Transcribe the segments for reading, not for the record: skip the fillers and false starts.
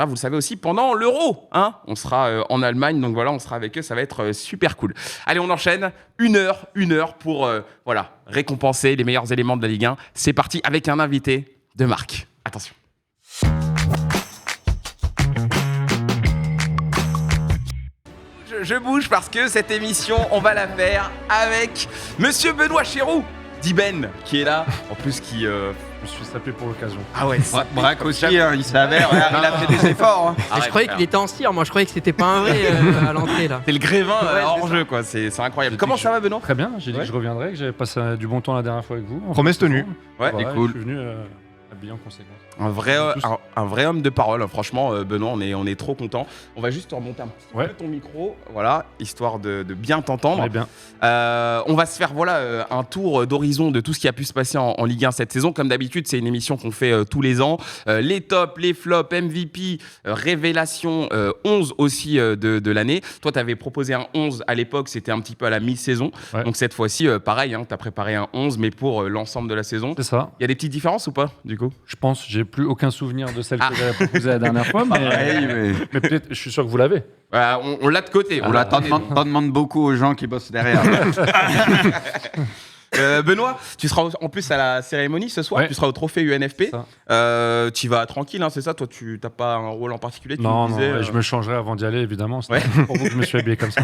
Vous le savez aussi, pendant l'Euro, hein, on sera en Allemagne, donc voilà, on sera avec eux, ça va être super cool. Allez, on enchaîne, une heure pour récompenser les meilleurs éléments de la Ligue 1. C'est parti avec un invité de marque. Attention. Je bouge parce que cette émission, on va la faire avec Monsieur Benoît Chéroux, d'Iben, qui est là, en plus qui... Je me suis sapé pour l'occasion. Ah ouais, Braque aussi, il s'avère, il a fait des efforts. Hein. Je croyais qu'il était en cire, moi je croyais que c'était pas un vrai à l'entrée là. C'est le Grévin hors c'est jeu, quoi. C'est incroyable. Comment ça va, Benoît? Très bien, j'ai dit que je reviendrai, que j'avais passé du bon temps la dernière fois avec vous. Promesse tenue. Ouais, voilà, c'est cool. Je suis venu habillé en conséquence. Un vrai homme de parole, franchement, Benoît, on est trop content. On va juste te remonter un petit peu ton micro, voilà, histoire de bien t'entendre. Bien. On va se faire un tour d'horizon de tout ce qui a pu se passer en Ligue 1 cette saison. Comme d'habitude, c'est une émission qu'on fait tous les ans. Les tops, les flops, MVP, révélation, 11 aussi de l'année. Toi, tu avais proposé un 11 à l'époque, c'était un petit peu à la mi-saison. Ouais. Donc cette fois-ci, pareil, tu as préparé un 11, mais pour l'ensemble de la saison. C'est ça. Il y a des petites différences ou pas, du coup? Je pense, j'ai plus aucun souvenir de celle que j'avais proposée la dernière fois, mais peut-être, je suis sûr que vous l'avez. On l'a de côté. T'en demandes beaucoup aux gens qui bossent derrière. Benoît, tu seras en plus à la cérémonie ce soir, tu seras au trophée UNFP. Tu vas tranquille, hein, c'est ça? Toi, tu n'as pas un rôle en particulier? Non, je me changerai avant d'y aller, évidemment. C'est pour vous que je me suis habillé comme ça.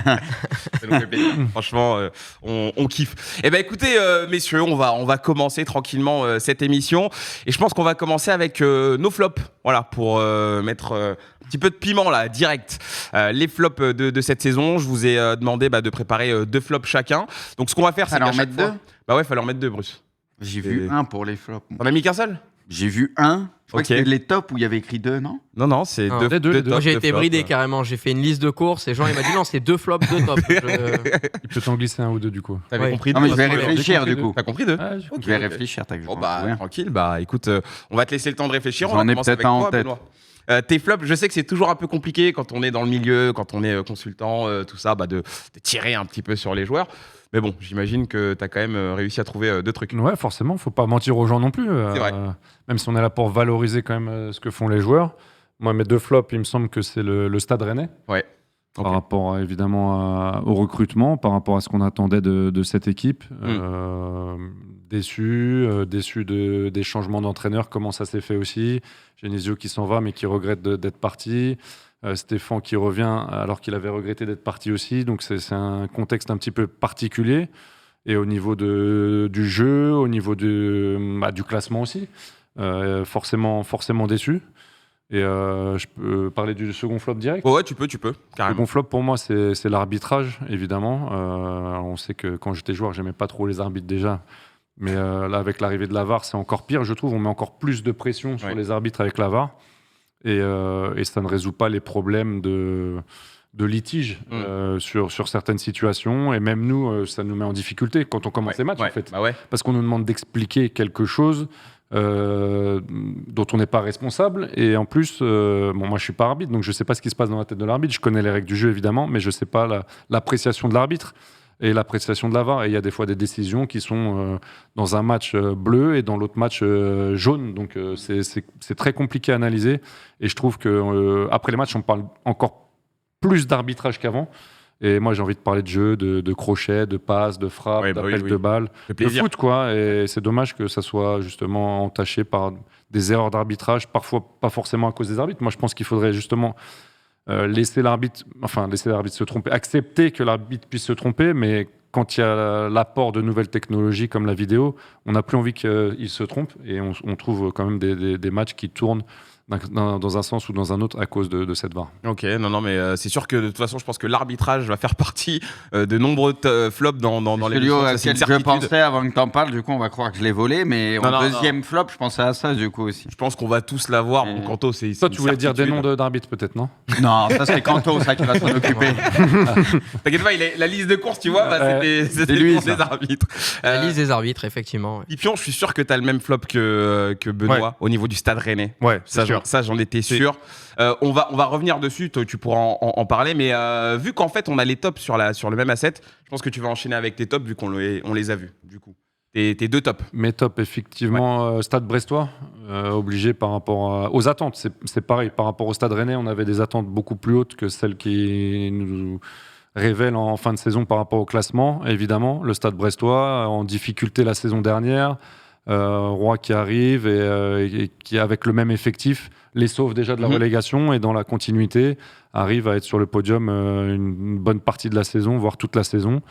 Franchement, on kiffe. Eh ben, écoutez, messieurs, on va commencer tranquillement cette émission. Et je pense qu'on va commencer avec nos flops, voilà, pour mettre un petit peu de piment là, direct. Les flops de cette saison, je vous ai demandé de préparer 2 flops chacun. Donc, ce qu'on va faire, c'est qu'à chaque fois... Bah ouais, fallait en mettre 2, Bruce. J'ai vu un pour les flops. T'en as mis qu'un seul? J'ai vu un. Je crois que c'était les tops où il y avait écrit 2, non? Non, c'est 2 tops. Moi, j'ai été bridé carrément. J'ai fait une liste de courses et Jean, il m'a dit non, c'est 2 flops, 2 tops. Il peut t'en glisser un ou 2 du coup. T'avais compris 2? Non, mais je vais réfléchir du coup. T'as compris 2? Je vais réfléchir, t'as vu. Bon, tranquille. Écoute, on va te laisser le temps de réfléchir. J'en ai peut-être un en tête. Tes flops, je sais que c'est toujours un peu compliqué quand on est dans le milieu, quand on est consultant, tout ça, de tirer un petit peu sur les joueurs. Mais bon, j'imagine que tu as quand même réussi à trouver 2 trucs. Ouais, forcément, faut pas mentir aux gens non plus. C'est vrai. Même si on est là pour valoriser quand même ce que font les joueurs. Moi, mes 2 flops, il me semble que c'est le Stade Rennais. Ouais. Okay. Par rapport évidemment au recrutement, par rapport à ce qu'on attendait de cette équipe. Déçu des changements d'entraîneur, comment ça s'est fait aussi. Genesio qui s'en va mais qui regrette d'être parti. Stéphane qui revient alors qu'il avait regretté d'être parti aussi. Donc c'est un contexte un petit peu particulier. Et au niveau du jeu, au niveau du classement aussi, forcément déçu. Et je peux parler du second flop direct? Ouais, tu peux, carrément. Le second flop pour moi, c'est l'arbitrage, évidemment. On sait que quand j'étais joueur, j'aimais pas trop les arbitres déjà. Mais là, avec l'arrivée de la VAR, c'est encore pire, je trouve. On met encore plus de pression sur les arbitres avec la VAR. Et ça ne résout pas les problèmes de litige sur certaines situations. Et même nous, ça nous met en difficulté quand on commence les matchs, en fait. Parce qu'on nous demande d'expliquer quelque chose dont on n'est pas responsable. Et en plus, moi, je ne suis pas arbitre, donc je ne sais pas ce qui se passe dans la tête de l'arbitre. Je connais les règles du jeu, évidemment, mais je ne sais pas l'appréciation de l'arbitre et l'appréciation de la VAR. Et il y a des fois des décisions qui sont dans un match bleu et dans l'autre match jaune. Donc, c'est très compliqué à analyser. Et je trouve qu'après les matchs, on parle encore plus d'arbitrage qu'avant. Et moi, j'ai envie de parler de jeu, de crochet, de passe, de frappe, d'appel de balle, de foot, quoi. Et c'est dommage que ça soit justement entaché par des erreurs d'arbitrage, parfois pas forcément à cause des arbitres. Moi, je pense qu'il faudrait justement laisser l'arbitre se tromper, accepter que l'arbitre puisse se tromper, mais quand il y a l'apport de nouvelles technologies comme la vidéo, on n'a plus envie qu'il se trompe. Et on trouve quand même des matchs qui tournent dans un sens ou dans un autre à cause de cette VAR. Ok, non, mais c'est sûr que de toute façon, je pense que l'arbitrage va faire partie de nombreux flops dans les l'émission. Je pensais avant que tu en parles, du coup, on va croire que je l'ai volé, mais deuxième flop, je pensais à ça, du coup, aussi. Je pense qu'on va tous l'avoir. Bon, Kanto, c'est toi, tu voulais dire des noms d'arbitres, peut-être, non? Non, ça, c'est Kanto, ça, qui va s'en occuper. T'inquiète pas, la liste de courses, tu vois, c'était lui, des arbitres. La liste des arbitres, effectivement. Pipion, je suis sûr que tu as le même flop que Benoît au niveau du Stade Rennais. Ouais, c'est sûr. Ça, j'en étais sûr. On va revenir dessus, tu pourras en parler, mais vu qu'en fait on a les tops sur le même asset, je pense que tu vas enchaîner avec tes tops vu qu'on les a vus, du coup. tes deux tops. Mes tops, effectivement, Stade brestois, obligé par rapport aux attentes. C'est pareil, par rapport au Stade rennais, on avait des attentes beaucoup plus hautes que celles qui nous révèlent en fin de saison par rapport au classement. Évidemment, le Stade brestois, en difficulté la saison dernière, Roy qui arrive et qui, avec le même effectif, les sauve déjà de la relégation et dans la continuité, arrive à être sur le podium une bonne partie de la saison, voire toute la saison.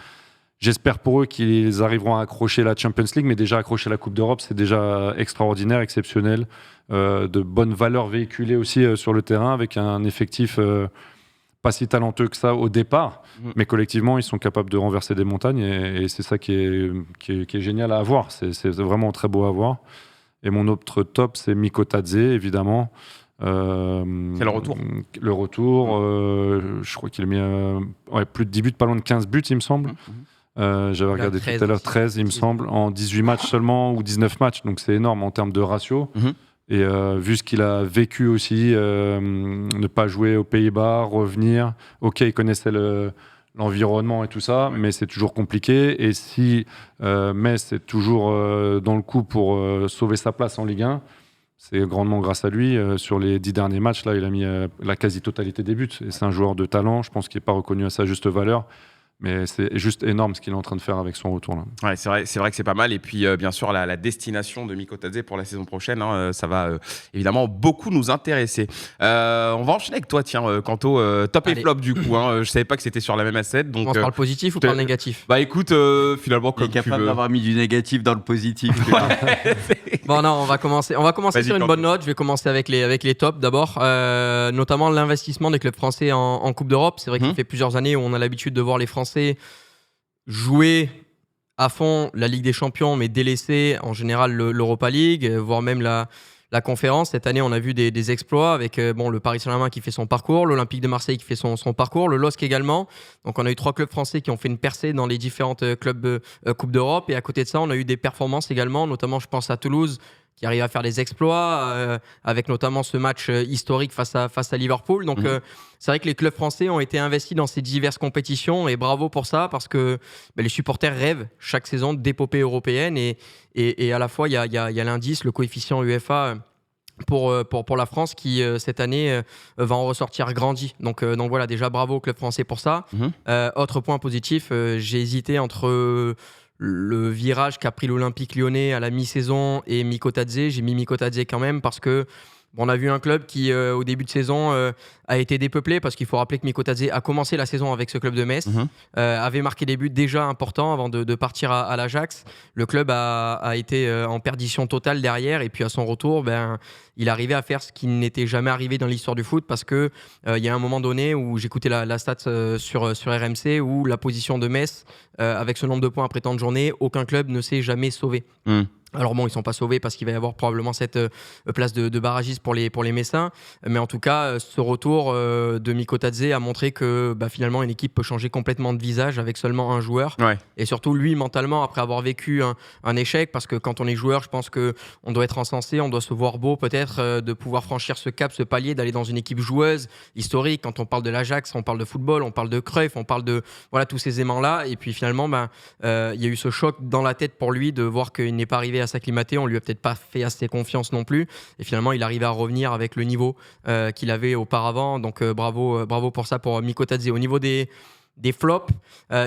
J'espère pour eux qu'ils arriveront à accrocher la Champions League, mais déjà accrocher la Coupe d'Europe, c'est déjà extraordinaire, exceptionnel, de bonnes valeurs véhiculées aussi sur le terrain, avec un effectif pas si talentueux que ça au départ, mais collectivement, ils sont capables de renverser des montagnes, et c'est ça qui est génial à voir. C'est vraiment très beau à voir. Et mon autre top, c'est Miko Tadze, évidemment. C'est le retour. Le retour, je crois qu'il a mis plus de 10 buts, pas loin de 15 buts, il me semble. J'avais regardé tout à l'heure, 13 il me semble, en 18 matchs seulement ou 19 matchs, donc c'est énorme en termes de ratio. Et vu ce qu'il a vécu aussi, ne pas jouer aux Pays-Bas, revenir, ok, il connaissait l'environnement et tout ça, mais c'est toujours compliqué. Et si Metz est toujours dans le coup pour sauver sa place en Ligue 1, c'est grandement grâce à lui. Sur les 10 derniers matchs, là, il a mis la quasi-totalité des buts. Et c'est un joueur de talent, je pense qu'il n'est pas reconnu à sa juste valeur. Mais c'est juste énorme ce qu'il est en train de faire avec son retour là. Ouais, c'est vrai que c'est pas mal. Et puis bien sûr la destination de Miko Tadze pour la saison prochaine, ça va évidemment beaucoup nous intéresser. On va enchaîner avec toi, tiens, Kanto, top et flop du coup. Je savais pas que c'était sur la même assiette. Donc on parle positif ou parle négatif? Bah écoute, finalement comme tu veux. Capable d'avoir mis du négatif dans le positif. Bon non, on va commencer sur une bonne note. Je vais commencer avec les tops d'abord, notamment l'investissement des clubs français en Coupe d'Europe. C'est vrai que ça fait plusieurs années où on a l'habitude de voir les Français jouer à fond la Ligue des Champions, mais délaisser en général l'Europa League, voire même la conférence. Cette année, on a vu des exploits avec le Paris Saint-Germain qui fait son parcours, l'Olympique de Marseille qui fait son parcours, le LOSC également. Donc on a eu 3 clubs français qui ont fait une percée dans les différentes clubs Coupe d'Europe. Et à côté de ça, on a eu des performances également, notamment je pense à Toulouse, qui arrive à faire des exploits, avec notamment ce match historique face à Liverpool. Donc c'est vrai que les clubs français ont été investis dans ces diverses compétitions, et bravo pour ça, parce que les supporters rêvent chaque saison d'épopée européenne, et à la fois il y a l'indice, le coefficient UEFA pour la France qui cette année va en ressortir grandi. Donc voilà, déjà bravo au club français pour ça. Autre point positif, j'ai hésité entre le virage qu'a pris l'Olympique lyonnais à la mi-saison et Miko Tadze. J'ai mis Miko Tadze quand même parce que on a vu un club qui, au début de saison, a été dépeuplé, parce qu'il faut rappeler que Miko Tadze a commencé la saison avec ce club de Metz, avait marqué des buts déjà importants avant de partir à l'Ajax. Le club a été en perdition totale derrière, et puis à son retour, il arrivait à faire ce qui n'était jamais arrivé dans l'histoire du foot, parce qu'il y a un moment donné où j'écoutais la stat sur RMC, où la position de Metz, avec ce nombre de points après tant de journées, aucun club ne s'est jamais sauvé. Alors bon, ils ne sont pas sauvés parce qu'il va y avoir probablement cette place de barragiste pour les Messins. Mais en tout cas, ce retour de Miko Tadze a montré que finalement, une équipe peut changer complètement de visage avec seulement un joueur. Ouais. Et surtout, lui, mentalement, après avoir vécu un échec, parce que quand on est joueur, je pense qu'on doit être encensé, on doit se voir beau peut-être de pouvoir franchir ce cap, ce palier, d'aller dans une équipe joueuse, historique. Quand on parle de l'Ajax, on parle de football, on parle de Cruyff, on parle de tous ces aimants-là. Et puis finalement, il y a eu ce choc dans la tête pour lui de voir qu'il n'est pas arrivé à s'acclimater. On lui a peut-être pas fait assez confiance non plus, et finalement il arrivait à revenir avec le niveau qu'il avait auparavant. Donc bravo pour ça pour Miko Tadze. Au niveau des flops,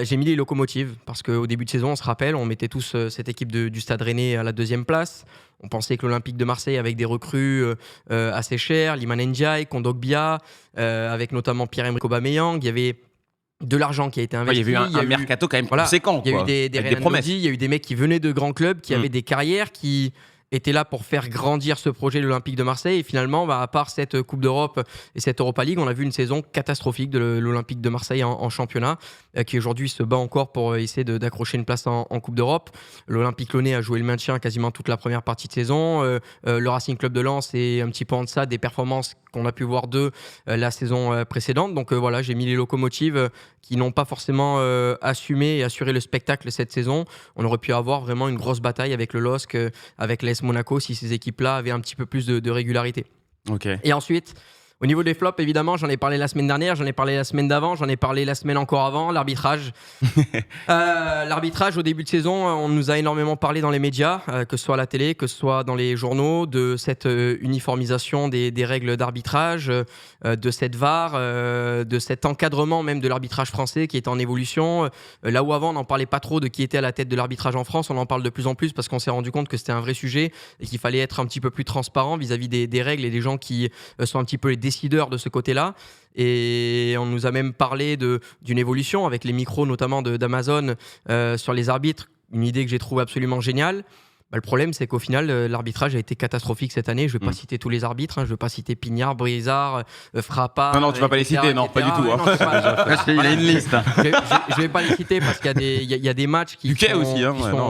j'ai mis les locomotives, parce qu'au début de saison, on se rappelle, on mettait tous cette équipe du Stade Rennais à la 2e place. On pensait que l'Olympique de Marseille, avec des recrues assez chères, Liman Ndiaye, Kondogbia, avec notamment Pierre-Emerick Aubameyang, il y avait de l'argent qui a été investi. Il y a eu un mercato quand même conséquent. Il y a eu des promesses. Il y a eu des mecs qui venaient de grands clubs, qui avaient des carrières, qui étaient là pour faire grandir ce projet de l'Olympique de Marseille. Et finalement, à part cette Coupe d'Europe et cette Europa League, on a vu une saison catastrophique de l'Olympique de Marseille en championnat, qui aujourd'hui se bat encore pour essayer d'accrocher une place en Coupe d'Europe. L'Olympique Lyonnais a joué le maintien quasiment toute la première partie de saison. Le Racing Club de Lens est un petit peu en deçà des performances qu'on a pu voir d'eux la saison précédente. Donc voilà, j'ai mis les locomotives qui n'ont pas forcément assumé et assuré le spectacle cette saison. On aurait pu avoir vraiment une grosse bataille avec le LOSC, avec l'AS Monaco, si ces équipes-là avaient un petit peu plus de régularité. Okay. Et ensuite, Au niveau des flops, évidemment, j'en ai parlé la semaine dernière, j'en ai parlé la semaine d'avant, j'en ai parlé la semaine encore avant, l'arbitrage. L'arbitrage, au début de saison, on nous a énormément parlé dans les médias, que ce soit à la télé, que ce soit dans les journaux, de cette uniformisation des règles d'arbitrage, de cette VAR, de cet encadrement même de l'arbitrage français qui est en évolution. Là où avant, on n'en parlait pas trop de qui était à la tête de l'arbitrage en France, on en parle de plus en plus parce qu'on s'est rendu compte que c'était un vrai sujet et qu'il fallait être un petit peu plus transparent vis-à-vis des règles et des gens qui sont un petit peu les décideurs de ce côté-là. Et on nous a même parlé d'une évolution avec les micros notamment d'Amazon sur les arbitres, une idée que j'ai trouvée absolument géniale. Le problème, c'est qu'au final, l'arbitrage a été catastrophique cette année. Je ne vais pas citer tous les arbitres. Je ne vais pas citer Pignard, Brizard, Frappa. Non, tu ne vas pas les citer. Non, pas du tout. Il a une liste. Je ne vais pas les citer parce qu'il y a des matchs qui Buquet aussi.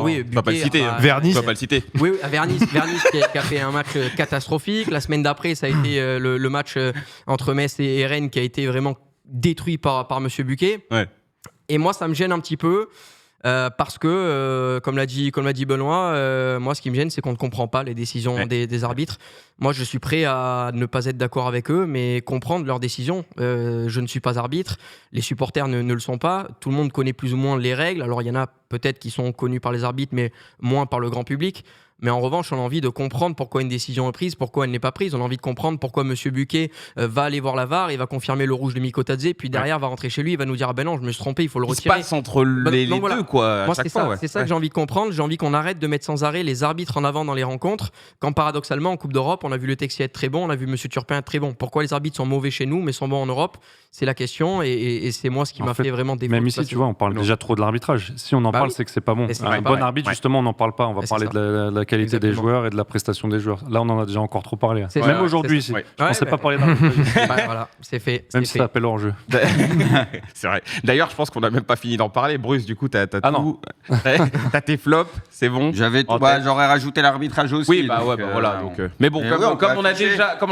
oui, tu ne vas pas le citer. Vernis. Tu ne vas pas le citer. Oui, Vernis qui a fait un match catastrophique. La semaine d'après, ça a été le match entre Metz et Rennes qui a été vraiment détruit par M. Buquet. Ouais. Et moi, ça me gêne un petit peu. Parce que, comme l'a dit Benoît, moi ce qui me gêne c'est qu'on ne comprend pas les décisions des arbitres. Moi je suis prêt à ne pas être d'accord avec eux, mais comprendre leurs décisions. Je ne suis pas arbitre, les supporters ne le sont pas, tout le monde connaît plus ou moins les règles. Alors il y en a peut-être qui sont connus par les arbitres, mais moins par le grand public. Mais en revanche, on a envie de comprendre pourquoi une décision est prise, pourquoi elle n'est pas prise. On a envie de comprendre pourquoi M. Buquet va aller voir la VAR, il va confirmer le rouge de Mikotadze, puis derrière va rentrer chez lui, il va nous dire ah ben non, je me suis trompé, il faut le retirer. Il se passe entre les deux, quoi. Moi, c'est ça que j'ai envie de comprendre. J'ai envie qu'on arrête de mettre sans arrêt les arbitres en avant dans les rencontres. Quand paradoxalement, en Coupe d'Europe, on a vu le Texier être très bon, on a vu M. Turpin être très bon. Pourquoi les arbitres sont mauvais chez nous, mais sont bons en Europe? C'est la question, et c'est moi ce qui m'a fait vraiment défaut. Même ici, tu vois, on parle déjà trop de l'arbitrage. Si on en parle, c'est que c'est pas bon. Un bon arbitre, justement, on n'en parle pas. On va parler de la qualité des joueurs et de la prestation des joueurs. Là, on en a déjà encore trop parlé. Même aujourd'hui, je pensais pas parler d'arbitrage. Voilà, c'est fait. Même si ça appelle hors jeu. C'est vrai. D'ailleurs, je pense qu'on n'a même pas fini d'en parler. Bruce, du coup, t'as tout. Non. T'as tes flops, c'est bon. J'aurais rajouté l'arbitrage aussi. Oui, voilà. Mais bon, comme on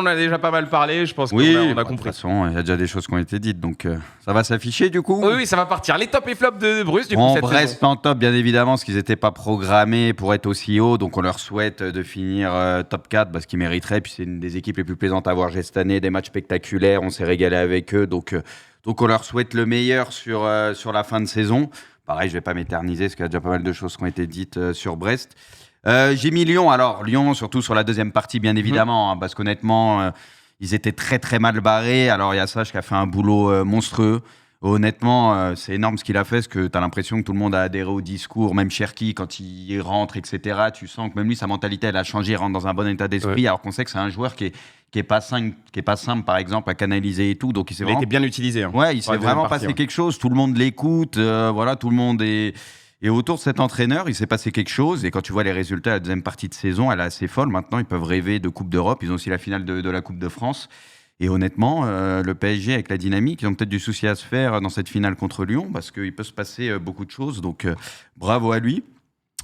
a déjà pas mal parlé, je pense qu'on a compris. De toute façon, il y a déjà des choses qui ont été dites, donc ça va s'afficher du coup. Oui, ça va partir. Les tops et flops de Bruce, du coup, on reste en top, bien évidemment, parce qu'ils n'étaient pas programmés pour être aussi haut, donc on leur souhaite de finir top 4 parce qu'ils mériteraient. Puis c'est une des équipes les plus plaisantes à voir cette année, des matchs spectaculaires, on s'est régalé avec eux, donc on leur souhaite le meilleur sur la fin de saison. Pareil, je ne vais pas m'éterniser parce qu'il y a déjà pas mal de choses qui ont été dites sur Brest. J'ai mis Lyon, Lyon surtout sur la deuxième partie, bien évidemment, parce qu'honnêtement, ils étaient très très mal barrés. Alors il y a Sage qui a fait un boulot monstrueux. Honnêtement, c'est énorme ce qu'il a fait, parce que tu as l'impression que tout le monde a adhéré au discours, même Cherki, quand il rentre, etc. Tu sens que même lui, sa mentalité, elle a changé, il rentre dans un bon état d'esprit, alors qu'on sait que c'est un joueur qui est pas simple, par exemple, à canaliser et tout. Donc il a été bien utilisé. Ouais, il s'est vraiment passé quelque chose. Tout le monde l'écoute, tout le monde est... Et autour de cet entraîneur, il s'est passé quelque chose. Et quand tu vois les résultats de la deuxième partie de saison, elle est assez folle. Maintenant, ils peuvent rêver de Coupe d'Europe. Ils ont aussi la finale de la Coupe de France. Et honnêtement, le PSG, avec la dynamique, ils ont peut-être du souci à se faire dans cette finale contre Lyon, parce qu'il peut se passer beaucoup de choses. Donc, bravo à lui.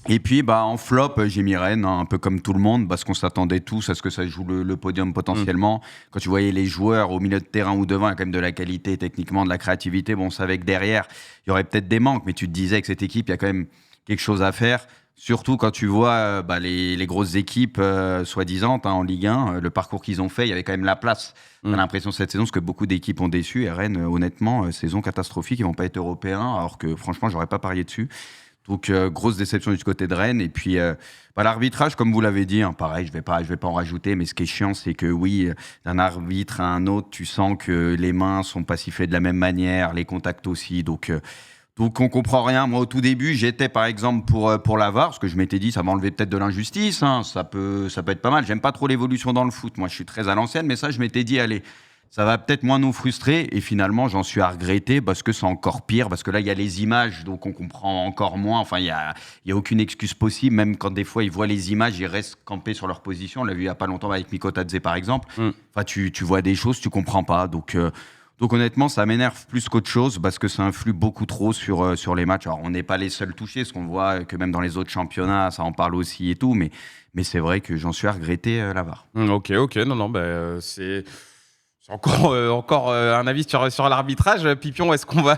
Et puis, en flop, j'ai mis Rennes, un peu comme tout le monde, parce qu'on s'attendait tous à ce que ça joue le podium potentiellement. Quand tu voyais les joueurs au milieu de terrain ou devant, il y a quand même de la qualité, techniquement, de la créativité. Bon, on savait que derrière, il y aurait peut-être des manques, mais tu te disais que cette équipe, il y a quand même quelque chose à faire. Surtout quand tu vois les grosses équipes soi-disant en Ligue 1, le parcours qu'ils ont fait, il y avait quand même la place. On a l'impression cette saison, parce que beaucoup d'équipes ont déçu. Et Rennes, honnêtement, saison catastrophique, ils vont pas être européens, alors que franchement, j'aurais pas parié dessus. Donc, grosse déception du côté de Rennes. Et puis, l'arbitrage, comme vous l'avez dit, pareil, je vais pas en rajouter, mais ce qui est chiant, c'est que oui, d'un arbitre à un autre, tu sens que les mains sont pas sifflées de la même manière, les contacts aussi. Donc on comprend rien. Moi, au tout début, j'étais par exemple pour la VAR, parce que je m'étais dit, ça va enlever peut-être de l'injustice, ça peut être pas mal. J'aime pas trop l'évolution dans le foot. Moi, je suis très à l'ancienne, mais ça, je m'étais dit, allez, ça va peut-être moins nous frustrer. Et finalement, j'en suis à regretter, parce que c'est encore pire, parce que là, il y a les images, donc on comprend encore moins. Enfin, il y a aucune excuse possible. Même quand des fois, ils voient les images, ils restent campés sur leur position. On l'a vu il y a pas longtemps avec Mikotadze, par exemple. Enfin, tu vois des choses, tu comprends pas. Donc honnêtement, ça m'énerve plus qu'autre chose, parce que ça influe beaucoup trop sur les matchs. Alors, on n'est pas les seuls touchés, parce qu'on voit que même dans les autres championnats, ça en parle aussi et tout, mais c'est vrai que j'en suis à regretter la VAR. Ok, non, c'est encore un avis sur l'arbitrage. Pipion, est-ce qu'on va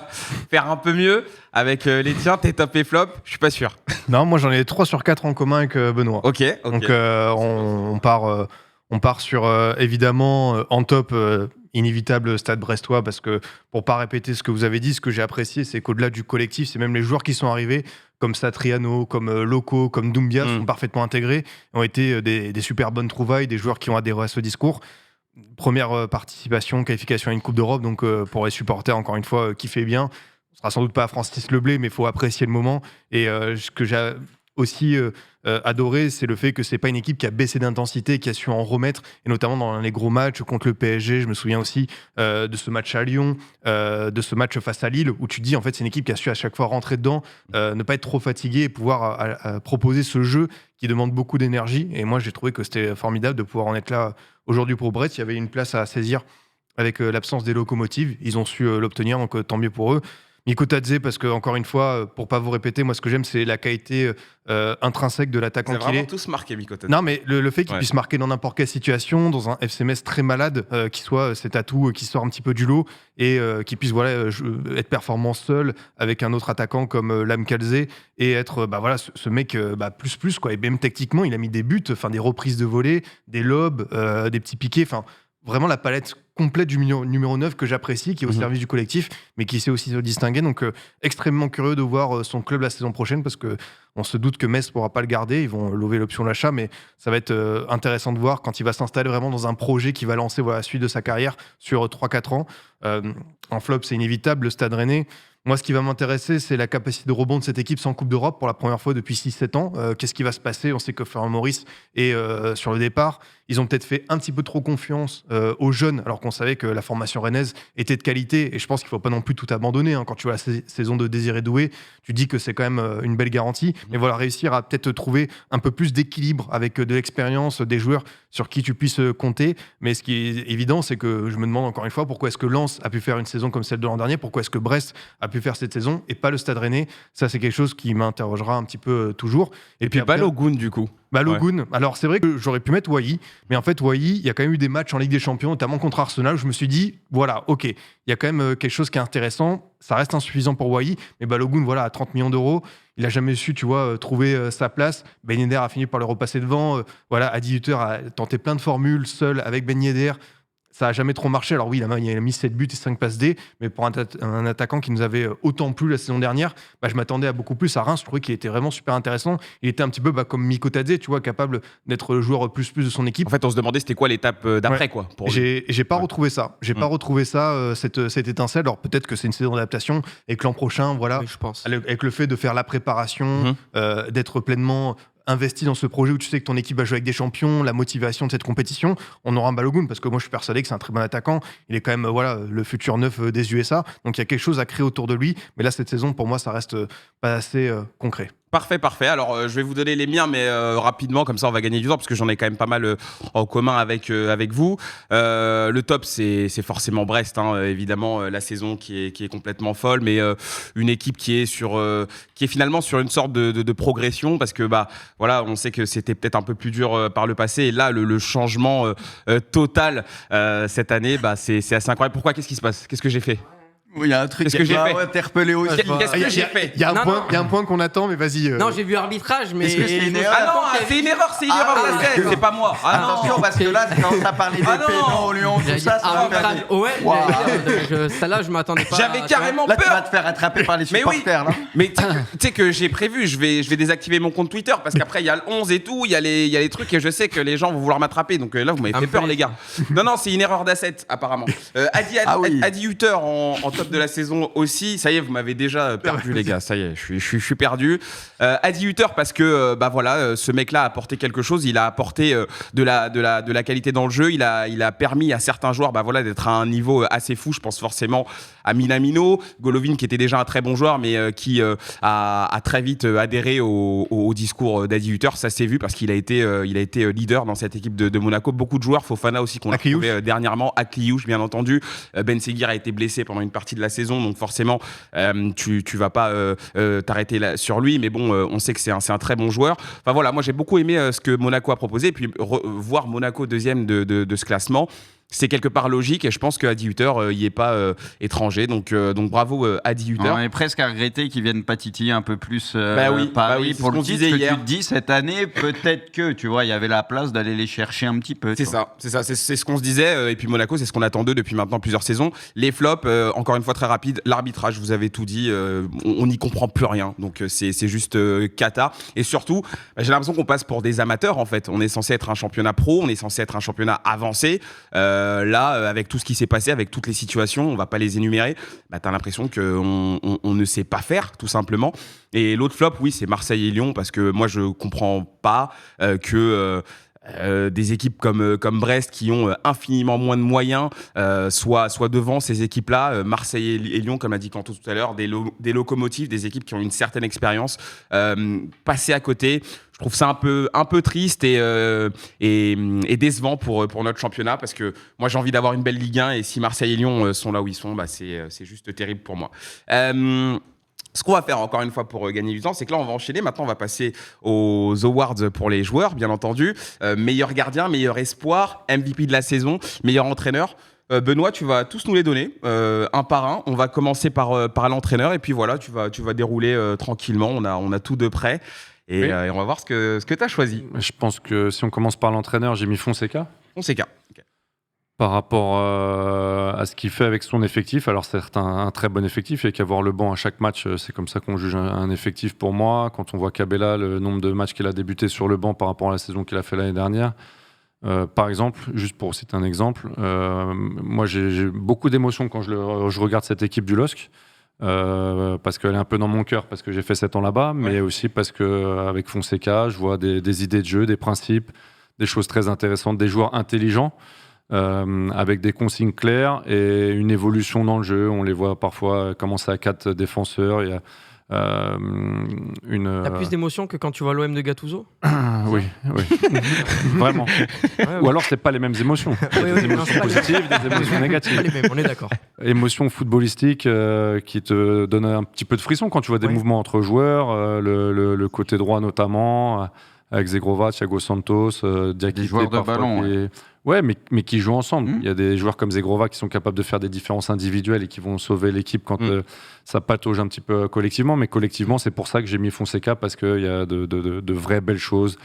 faire un peu mieux avec les tiens, tes top et flop? Je suis pas sûr. Non, moi j'en ai 3 sur 4 en commun avec Benoît. Ok. Donc on part sur évidemment en top inévitable Stade Brestois, parce que pour pas répéter ce que vous avez dit, ce que j'ai apprécié, c'est qu'au-delà du collectif, c'est même les joueurs qui sont arrivés, comme Satriano, comme Loco, comme Doumbia, sont parfaitement intégrés, ont été des super bonnes trouvailles, des joueurs qui ont adhéré à ce discours. Première participation, qualification à une Coupe d'Europe, donc pour les supporters, encore une fois, kiffez bien. Ce sera sans doute pas Francis Leblé, mais il faut apprécier le moment. Et ce que j'ai aussi adoré, c'est le fait que c'est pas une équipe qui a baissé d'intensité, qui a su en remettre, et notamment dans les gros matchs contre le PSG. Je me souviens aussi de ce match à Lyon, de ce match face à Lille, où tu te dis en fait c'est une équipe qui a su à chaque fois rentrer dedans, ne pas être trop fatiguée et pouvoir proposer ce jeu qui demande beaucoup d'énergie. Et moi j'ai trouvé que c'était formidable de pouvoir en être là aujourd'hui pour Brest. Il y avait une place à saisir avec l'absence des locomotives. Ils ont su l'obtenir, donc tant mieux pour eux. Miko Tadze, parce que encore une fois, pour pas vous répéter, moi ce que j'aime c'est la qualité intrinsèque de l'attaquant qu'il est. C'est vraiment tous marqué, Miko Tadze. Non, mais le fait qu'il puisse marquer dans n'importe quelle situation, dans un FCMS très malade, qu'il soit cet atout qui sort un petit peu du lot et qu'il puisse être performant seul avec un autre attaquant comme Lam Kalze et être ce mec plus quoi. Et même techniquement, il a mis des buts, des reprises de volée, des lobes, des petits piquets, vraiment la palette complète du numéro 9 que j'apprécie, qui est au service du collectif, mais qui sait aussi se distinguer. Donc, extrêmement curieux de voir son club la saison prochaine, parce qu'on se doute que Metz ne pourra pas le garder. Ils vont lever l'option d'achat, mais ça va être intéressant de voir quand il va s'installer vraiment dans un projet qui va lancer la suite de sa carrière sur 3-4 ans. En flop, c'est inévitable, le Stade Rennais. Moi, ce qui va m'intéresser, c'est la capacité de rebond de cette équipe sans Coupe d'Europe pour la première fois depuis 6-7 ans. Qu'est-ce qui va se passer ? On sait que Florent Maurice est sur le départ. Ils ont peut-être fait un petit peu trop confiance aux jeunes, alors qu'on savait que la formation rennaise était de qualité. Et je pense qu'il ne faut pas non plus tout abandonner. Quand tu vois la saison de Désiré Doué, tu dis que c'est quand même une belle garantie. Mais voilà, réussir à peut-être trouver un peu plus d'équilibre avec de l'expérience, des joueurs sur qui tu puisses compter. Mais ce qui est évident, c'est que je me demande encore une fois pourquoi est-ce que Lens a pu faire une saison comme celle de l'an dernier, pourquoi est-ce que Brest a pu faire cette saison et pas le Stade Rennais. Ça, c'est quelque chose qui m'interrogera un petit peu toujours. Et puis Balogun, du coup. Balogun. Ouais. Alors, c'est vrai que j'aurais pu mettre Wai, mais en fait, Wai, il y a quand même eu des matchs en Ligue des Champions, notamment contre Arsenal, où je me suis dit, voilà, ok, il y a quand même quelque chose qui est intéressant. Ça reste insuffisant pour Wai, mais Balogun, voilà, à 30 millions d'euros, il n'a jamais su, trouver sa place. Ben Yedder a fini par le repasser devant. Adi Hutter a tenté plein de formules, seul, avec Ben Yedder. Ça n'a jamais trop marché. Alors oui, il a mis 7 buts et 5 passes D, mais pour un attaquant qui nous avait autant plu la saison dernière, je m'attendais à beaucoup plus. À Reims, je trouvais qu'il était vraiment super intéressant. Il était un petit peu comme Miko Tadze, capable d'être le joueur plus de son équipe. En fait, on se demandait c'était quoi l'étape d'après, quoi. J'ai pas retrouvé ça. Pas retrouvé ça, cette étincelle. Alors peut-être que c'est une saison d'adaptation et que l'an prochain, voilà, oui, je pense. Avec le fait de faire la préparation, d'être pleinement investi dans ce projet où tu sais que ton équipe va jouer avec des champions, la motivation de cette compétition, on aura un Balogun, parce que moi je suis persuadé que c'est un très bon attaquant, il est quand même le futur neuf des USA, donc il y a quelque chose à créer autour de lui, mais là cette saison pour moi ça reste pas assez concret. Parfait. Alors, je vais vous donner les miens, mais rapidement, comme ça, on va gagner du temps, parce que j'en ai quand même pas mal en commun avec vous. Le top, c'est forcément Brest, évidemment, la saison qui est complètement folle, mais une équipe qui est finalement sur une sorte de progression, parce que on sait que c'était peut-être un peu plus dur par le passé, et là, le changement total cette année, c'est assez incroyable. Pourquoi ? Qu'est-ce qui se passe ? Qu'est-ce que j'ai fait ? Il y a un truc que j'ai fait interpellé aussi. Qu'est-ce que j'ai fait ? Il y a un point qu'on attend, mais vas-y. Non, j'ai vu arbitrage, mais. Est-ce que c'est une erreur ? Ah non, c'est une erreur, c'est pas moi. Attention, parce que là, quand t'as parlé des pénaux au Lyon, tout ça va faire. Ouais, celle-là, je m'attendais pas. J'avais carrément peur. Là, tu vas te faire attraper par les supporters. Mais tu sais que j'ai prévu, je vais désactiver mon compte Twitter, parce qu'après, il y a le 11 et tout, il y a les trucs, et je sais que les gens vont vouloir m'attraper. Donc là, vous m'avez fait peur, les gars. Non, c'est une erreur d'asset, apparemment. Adi Hutter en top de la saison aussi, ça y est, vous m'avez déjà perdu, les gars. Ça y est, je suis perdu. Adi Hutter, parce que ce mec-là a apporté quelque chose. Il a apporté de la qualité dans le jeu. Il a permis à certains joueurs, d'être à un niveau assez fou. Je pense forcément à Minamino, Golovin, qui était déjà un très bon joueur, mais qui a très vite adhéré au discours d'Adi Hutter. Ça s'est vu parce qu'il a été leader dans cette équipe de Monaco. Beaucoup de joueurs, Fofana aussi qu'on a trouvé dernièrement, Akliouche bien entendu. Ben Seguir a été blessé pendant une partie de la saison, donc forcément tu vas pas t'arrêter sur lui, mais bon, on sait que c'est un très bon joueur. Moi j'ai beaucoup aimé ce que Monaco a proposé, et puis voir Monaco deuxième de ce classement. c'est quelque part logique et je pense qu'Adi Hutter y est pas étranger. Donc bravo Adi Hutter. On est presque à regretter qu'ils viennent pas titiller un peu plus Paris pour le titre. disait hier. Tu te dis cette année, peut-être que tu vois, il y avait la place d'aller les chercher un petit peu. C'est ça, c'est ce qu'on se disait. Et puis Monaco, c'est ce qu'on attend d'eux depuis maintenant plusieurs saisons. Les flops, encore une fois très rapide, l'arbitrage, vous avez tout dit, on n'y comprend plus rien. Donc c'est juste cata. Et surtout, j'ai l'impression qu'on passe pour des amateurs en fait. On est censé être un championnat pro, on est censé être un championnat avancé. Là, avec tout ce qui s'est passé, avec toutes les situations, on va pas les énumérer. T'as l'impression qu'on ne sait pas faire, tout simplement. Et l'autre flop, oui, c'est Marseille et Lyon, parce que moi, je comprends pas que des équipes comme Brest, qui ont infiniment moins de moyens, soient devant ces équipes-là. Marseille et Lyon, comme l'a dit Quentin tout à l'heure, des locomotives, des équipes qui ont une certaine expérience, passer à côté. Je trouve ça un peu triste et décevant pour notre championnat, parce que moi j'ai envie d'avoir une belle Ligue 1, et si Marseille et Lyon sont là où ils sont, c'est juste terrible pour moi. Ce qu'on va faire encore une fois pour gagner du temps, c'est que là on va enchaîner. Maintenant on va passer aux awards pour les joueurs, bien entendu. Meilleur gardien, meilleur espoir, MVP de la saison, meilleur entraîneur. Benoît, tu vas tous nous les donner, un par un. On va commencer par l'entraîneur, et puis voilà, tu vas dérouler tranquillement. On a tout de prêt. Et, oui. Et on va voir ce que tu as choisi. Je pense que si on commence par l'entraîneur, j'ai mis Fonseca. Fonseca. Okay. Par rapport à ce qu'il fait avec son effectif, alors c'est un très bon effectif, il n'y a qu'à voir le banc à chaque match, c'est comme ça qu'on juge un effectif pour moi. Quand on voit Cabella, le nombre de matchs qu'il a débuté sur le banc par rapport à la saison qu'il a fait l'année dernière, par exemple, juste pour citer un exemple, moi j'ai beaucoup d'émotions quand je regarde cette équipe du LOSC. Parce qu'elle est un peu dans mon cœur, parce que j'ai fait 7 ans là-bas, mais aussi parce qu'avec Fonseca, je vois des idées de jeu, des principes, des choses très intéressantes, des joueurs intelligents, avec des consignes claires et une évolution dans le jeu. On les voit parfois commencer à 4 défenseurs. Il y a T'as plus d'émotion que quand tu vois l'OM de Gattuso? Oui. Vraiment. Ouais. Ou alors, c'est pas les mêmes émotions. Des émotions positives, des émotions négatives. Pas les mêmes, on est d'accord. Émotions footballistiques qui te donnent un petit peu de frisson quand tu vois des mouvements entre joueurs, le côté droit notamment, avec Zegrova, Thiago Santos, Diakité. Des joueurs de ballon. Ouais, mais qui jouent ensemble. Il y a des joueurs comme Zegrova qui sont capables de faire des différences individuelles et qui vont sauver l'équipe quand ça patauge un petit peu collectivement. Mais collectivement, c'est pour ça que j'ai mis Fonseca, parce qu'il y a de vraies belles choses.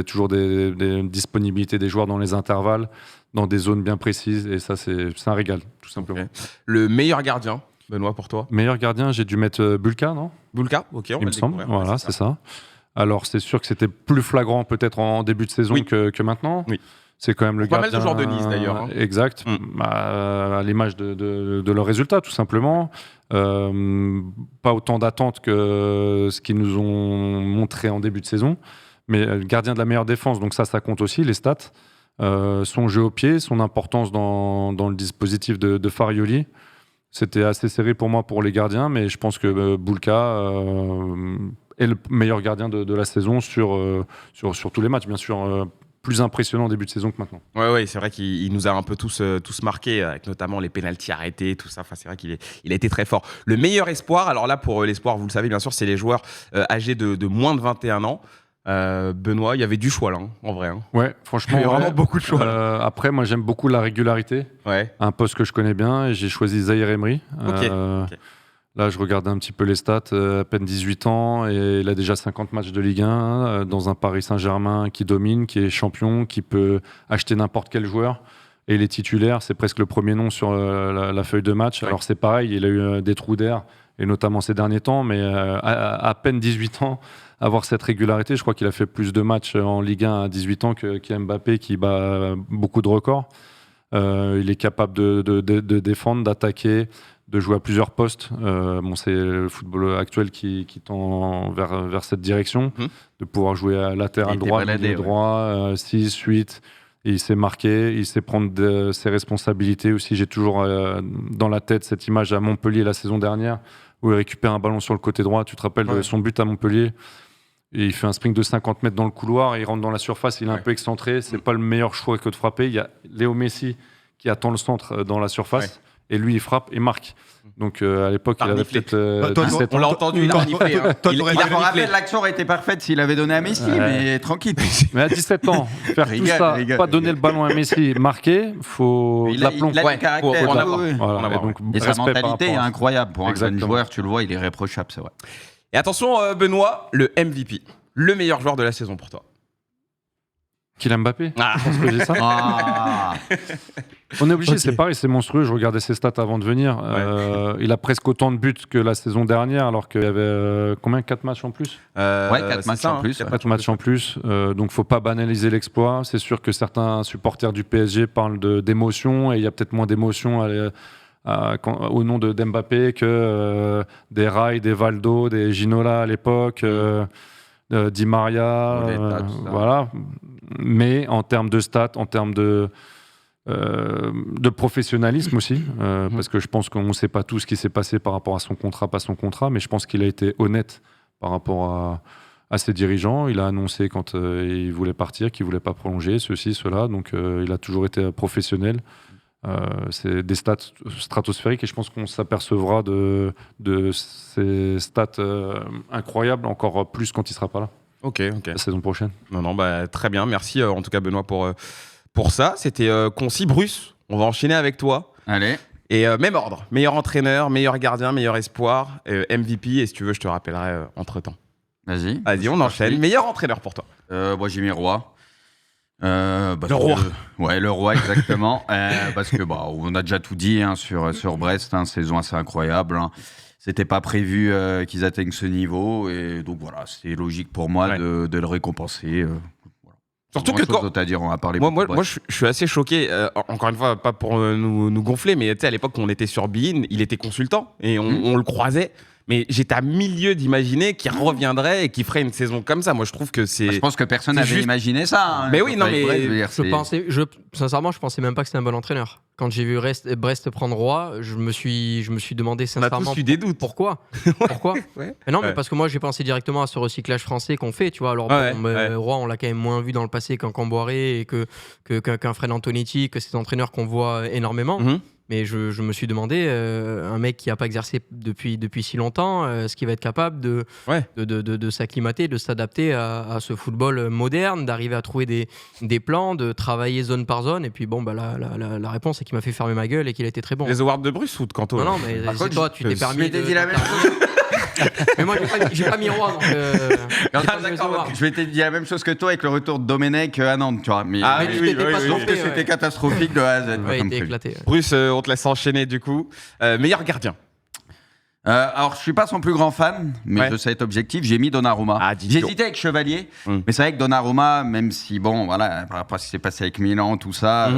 Toujours des disponibilités des joueurs dans les intervalles, dans des zones bien précises. Et ça, c'est un régal, tout simplement. Okay. Le meilleur gardien, Benoît, pour toi? Meilleur gardien, j'ai dû mettre Bulka, non? Bulka, ok. Il me semble, voilà, c'est ça. Alors, c'est sûr que c'était plus flagrant peut-être en début de saison que maintenant. Oui. C'est quand même le gardien. Pas mal de joueurs de Nice d'ailleurs. Hein. Exact. À l'image de leurs résultats, tout simplement. Pas autant d'attentes que ce qu'ils nous ont montré en début de saison. Mais le gardien de la meilleure défense, donc ça compte aussi, les stats. Son jeu au pied, son importance dans le dispositif de Farioli. C'était assez serré pour moi pour les gardiens, mais je pense que Bulka est le meilleur gardien de la saison sur tous les matchs, bien sûr. Plus impressionnant en début de saison que maintenant. Ouais, c'est vrai qu'il nous a un peu tous marqués, avec notamment les pénaltys arrêtés, tout ça. Enfin, c'est vrai qu'il a été très fort. Le meilleur espoir, alors là, pour l'espoir, vous le savez, bien sûr, c'est les joueurs âgés de moins de 21 ans. Benoît, il y avait du choix là, en vrai. Hein. Ouais, franchement, il y a vraiment beaucoup de choix. Après, moi, j'aime beaucoup la régularité. Ouais. Un poste que je connais bien, et j'ai choisi Zahir Emery. Ok. Là, je regardais un petit peu les stats, à peine 18 ans, et il a déjà 50 matchs de Ligue 1, dans un Paris Saint-Germain qui domine, qui est champion, qui peut acheter n'importe quel joueur. Et il est titulaire, c'est presque le premier nom sur la feuille de match. Ouais. Alors c'est pareil, il a eu des trous d'air, et notamment ces derniers temps, mais à peine 18 ans, avoir cette régularité, je crois qu'il a fait plus de matchs en Ligue 1 à 18 ans que Mbappé, qui bat beaucoup de records. Il est capable de défendre, d'attaquer, de jouer à plusieurs postes. C'est le football actuel qui tend vers cette direction, de pouvoir jouer à latéral droit, milieu droit, 6, 8. Et il sait marquer, il sait prendre ses responsabilités aussi. J'ai toujours dans la tête cette image à Montpellier la saison dernière, où il récupère un ballon sur le côté droit. Tu te rappelles de son but à Montpellier? Et il fait un sprint de 50 mètres dans le couloir, et il rentre dans la surface, il est un peu excentré. C'est pas le meilleur choix que de frapper. Il y a Léo Messi qui attend le centre dans la surface. et lui il frappe et marque. Donc à l'époque, il avait peut-être 17 ans. On l'a entendu, il a reniflé. Je me rappelle, l'action aurait été parfaite s'il avait donné à Messi, mais tranquille. Mais à 17 ans, faire tout ça, pas donner le ballon à Messi, marquer, faut de l'aplomb. Il a du caractère. Faut en avoir. Et sa mentalité est incroyable. Pour un jeune joueur, tu le vois, il est irréprochable, c'est vrai. Et attention, Benoît, le MVP, le meilleur joueur de la saison pour toi. Kylian Mbappé. Je pense que j'ai ça. On est obligé, c'est pareil, c'est monstrueux. Je regardais ses stats avant de venir. Il a presque autant de buts que la saison dernière, alors qu'il y avait combien 4 matchs en plus 4 matchs en plus. 4 matchs en plus. Donc, faut pas banaliser l'exploit. C'est sûr que certains supporters du PSG parlent d'émotion, et il y a peut-être moins d'émotion au nom de Mbappé que des Rai, des Valdo, des Ginola à l'époque. Di Maria, voilà. Mais en termes de stats, en termes de professionnalisme aussi, parce que je pense qu'on ne sait pas tout ce qui s'est passé par rapport à son contrat, pas son contrat, mais je pense qu'il a été honnête par rapport à ses dirigeants. Il a annoncé quand il voulait partir, qu'il ne voulait pas prolonger, ceci, cela. Donc il a toujours été professionnel. C'est des stats stratosphériques, et je pense qu'on s'apercevra de ces stats incroyables encore plus quand il ne sera pas là. Ok. La saison prochaine. Non, très bien. Merci en tout cas Benoît pour ça. C'était concis. Bruce, on va enchaîner avec toi. Allez. Et même ordre. Meilleur entraîneur, meilleur gardien, meilleur espoir, MVP. Et si tu veux, je te rappellerai entre-temps. Vas-y, on enchaîne. Meilleur entraîneur pour toi. Moi, j'ai mis Roy. Le roi. Ouais, le roi, exactement. Parce que on a déjà tout dit sur Brest, saison assez incroyable. C'était pas prévu qu'ils atteignent ce niveau, et donc voilà, c'est logique pour moi de le récompenser. Voilà. Surtout que quand à dire, on va parler. moi je suis assez choqué. Encore une fois, pas pour nous gonfler, mais tu sais, à l'époque où on était sur Bein, il était consultant et on le croisait. Mais j'étais à milieu d'imaginer qu'il reviendrait et qu'il ferait une saison comme ça. Moi, je trouve que c'est. Je pense que personne n'avait imaginé ça. Mais oui, non, mais. Sincèrement, je pensais même pas que c'était un bon entraîneur. Quand j'ai vu Brest prendre Roy, je me suis demandé sincèrement. On a tous eu des doutes. Pourquoi Mais non, mais parce que moi, j'ai pensé directement à ce recyclage français qu'on fait, tu vois. Alors, Roy, on l'a quand même moins vu dans le passé qu'un Camboiré et qu'un Fred Antonetti, que ces entraîneurs qu'on voit énormément. Mais je me suis demandé, un mec qui n'a pas exercé depuis si longtemps, ce qu'il va être capable de s'acclimater, de s'adapter à ce football moderne, d'arriver à trouver des plans, de travailler zone par zone. Et puis la réponse, c'est qu'il m'a fait fermer ma gueule et qu'il a été très bon. Les awards de Bruce ou de Canto? Non, mais c'est toi, tu t'es permis. Je m'étais dit la même chose. Mais moi, j'ai pas mis Roy, donc. Je m'étais dit la même chose que toi avec le retour de Domenech à Nantes, tu vois. Mais je trouve que c'était catastrophique de A à Z. Il était éclaté. Bruce, on te laisse enchaîner du coup. Meilleur gardien. Alors, je suis pas son plus grand fan, mais je sais être objectif. J'ai mis Donnarumma. J'ai hésité avec Chevalier, mais c'est vrai que Donnarumma, même si par rapport à ce qui s'est passé avec Milan, tout ça.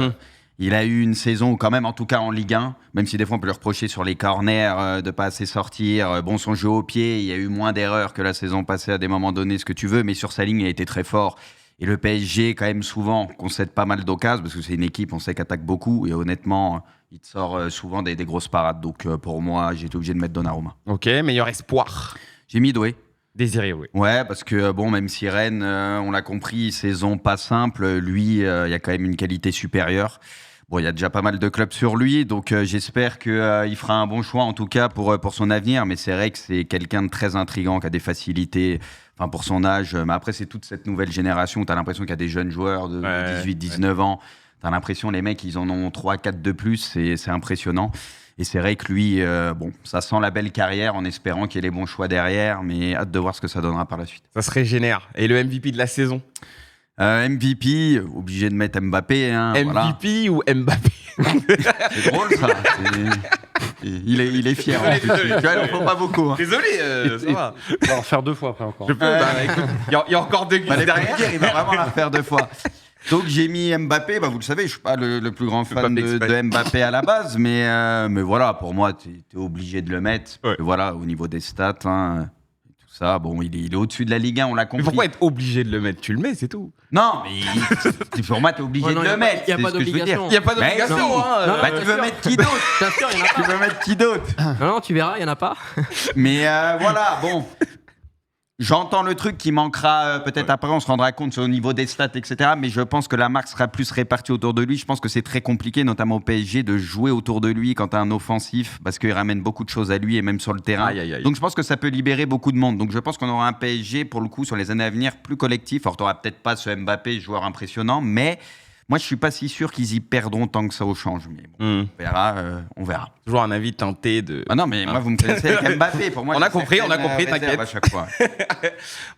Il a eu une saison quand même, en tout cas en Ligue 1, même si des fois on peut le reprocher sur les corners, de pas assez sortir. Son jeu au pied, il y a eu moins d'erreurs que la saison passée à des moments donnés, ce que tu veux, mais sur sa ligne, il a été très fort. Et le PSG, quand même, souvent, concède pas mal d'occasions, parce que c'est une équipe, on sait, qu'attaque beaucoup, et honnêtement, il te sort souvent des grosses parades. Donc pour moi, j'ai été obligé de mettre Donnarumma. Ok, meilleur espoir. J'ai mis Doué. Désiré, oui. Ouais, parce que même si Rennes, on l'a compris, saison pas simple, lui, il y a quand même une qualité supérieure. Il y a déjà pas mal de clubs sur lui, donc j'espère qu'il fera un bon choix, en tout cas, pour son avenir. Mais c'est vrai que c'est quelqu'un de très intriguant, qui a des facilités pour son âge. Mais après, c'est toute cette nouvelle génération où tu as l'impression qu'il y a des jeunes joueurs de 18-19 ans. Tu as l'impression, les mecs, ils en ont 3-4 de plus. C'est impressionnant. Et c'est vrai que lui, ça sent la belle carrière, en espérant qu'il y ait les bons choix derrière. Mais hâte de voir ce que ça donnera par la suite. Ça se régénère. Et le MVP de la saison? MVP, obligé de mettre Mbappé. MVP ou Mbappé? C'est drôle ça. Il est fier. En plus. Tu vois, il en faut pas beaucoup. Désolé, ça va. On va en faire 2 fois après encore. Écoute, il y a encore 2 guises derrière. Il va vraiment la faire 2 fois. Donc j'ai mis Mbappé. Vous le savez, je suis pas le plus grand fan de Mbappé à la base, mais voilà, pour moi, tu es obligé de le mettre. Ouais. Voilà, au niveau des stats. Ça, il est au-dessus de la Ligue 1, on l'a compris. Mais pourquoi être obligé de le mettre? Tu le mets, c'est tout. Non, mais pour moi, t'es obligé de le mettre. Il n'y a pas d'obligation. Il n'y a pas d'obligation. Tu veux mettre qui d'autre? Tu veux mettre qui d'autre? Non, tu verras, il n'y en a pas. Mais voilà, J'entends le truc qui manquera, peut-être après on se rendra compte au niveau des stats, etc. Mais je pense que la marque sera plus répartie autour de lui. Je pense que c'est très compliqué, notamment au PSG, de jouer autour de lui quand tu as un offensif, parce qu'il ramène beaucoup de choses à lui et même sur le terrain. Aïe. Donc je pense que ça peut libérer beaucoup de monde. Donc je pense qu'on aura un PSG, pour le coup, sur les années à venir, plus collectif. Alors tu n'auras peut-être pas ce Mbappé, joueur impressionnant, mais moi je ne suis pas si sûr qu'ils y perdront tant que ça au change. Mais bon, on verra. Toujours un avis teinté de... Ah non, mais moi vous me connaissez avec Mbappé. Pour moi, on a compris, t'inquiète. À chaque fois.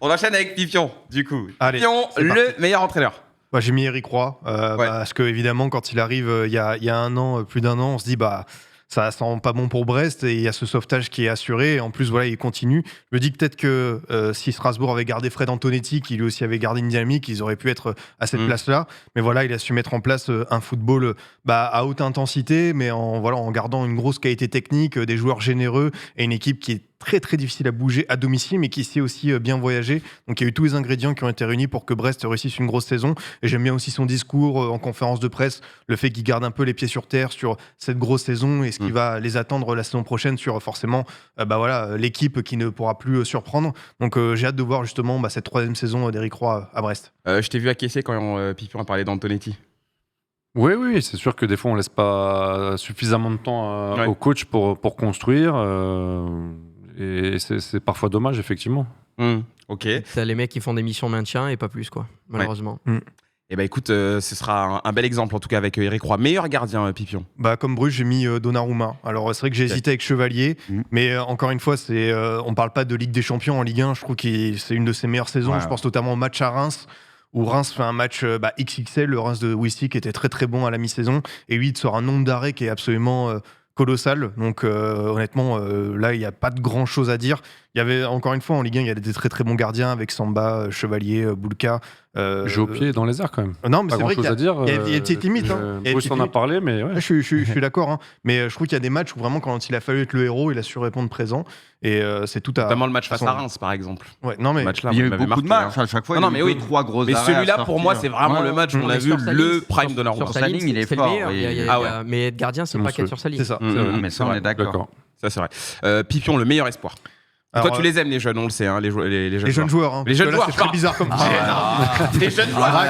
On enchaîne avec Pipion, du coup. Allez, Pipion, le meilleur entraîneur. J'ai mis Eric Roy, parce que évidemment quand il arrive il y a un an, plus d'un an, on se dit ça sent pas bon pour Brest et il y a ce sauvetage qui est assuré. Et en plus, voilà, il continue. Je me dis peut-être que si Strasbourg avait gardé Fred Antonetti, qui lui aussi avait gardé une dynamique, ils auraient pu être à cette place-là. Mais voilà, il a su mettre en place un football à haute intensité, mais en gardant une grosse qualité technique, des joueurs généreux et une équipe qui est très très difficile à bouger à domicile, mais qui sait aussi bien voyager. Donc il y a eu tous les ingrédients qui ont été réunis pour que Brest réussisse une grosse saison. Et j'aime bien aussi son discours en conférence de presse, le fait qu'il garde un peu les pieds sur terre sur cette grosse saison et ce qui va les attendre la saison prochaine sur forcément l'équipe qui ne pourra plus surprendre. Donc j'ai hâte de voir justement cette troisième saison d'Eric Roy à Brest. Je t'ai vu acquiescer quand Pipion a parlé d'Antonetti. Oui, c'est sûr que des fois on laisse pas suffisamment de temps au coach pour construire. Et c'est parfois dommage, effectivement. Ok. C'est les mecs qui font des missions maintien et pas plus, quoi, malheureusement. Et écoute, ce sera un bel exemple en tout cas avec Eric Roy. Meilleur gardien, Pipion. Comme Bruges, j'ai mis Donnarumma. Alors c'est vrai que j'ai hésité avec Chevalier, mais encore une fois, on parle pas de Ligue des Champions en Ligue 1. Je trouve que c'est une de ses meilleures saisons. Je pense notamment au match à Reims, où Reims fait un match XXL. Le Reims de Wistik était très très bon à la mi-saison. Et lui, il sort un nombre d'arrêts qui est absolument... colossal, donc honnêtement là il n'y a pas de grand chose à dire. Il y avait encore une fois en Ligue 1 il y a des très très bons gardiens avec Samba, Chevalier, Boulka. Jeu au pied dans les airs quand même. Non mais pas c'est vrai qu'il y a une petite limite. Bruce en a parlé, mais ouais. Je suis d'accord, mais je trouve qu'il y a des matchs où vraiment quand il a fallu être le héros, il a su répondre présent et c'est tout à. Notamment le match face à Reims par exemple. Ouais, non mais il y a eu beaucoup de matchs à chaque fois. Non mais oui, 3 grosses. Mais celui-là pour moi c'est vraiment le match où on a vu le prime de Sur sa ligne, il est fort. Mais être gardien, c'est pas qu'être sur sa ligne. C'est ça. Mais ça on est d'accord. Ça c'est vrai. Pipion, le meilleur espoir. Alors, toi, tu les aimes, les jeunes, on le sait, hein, les jeunes joueurs. Hein. Les jeunes joueurs, c'est très bizarre comme ça. Les jeunes joueurs.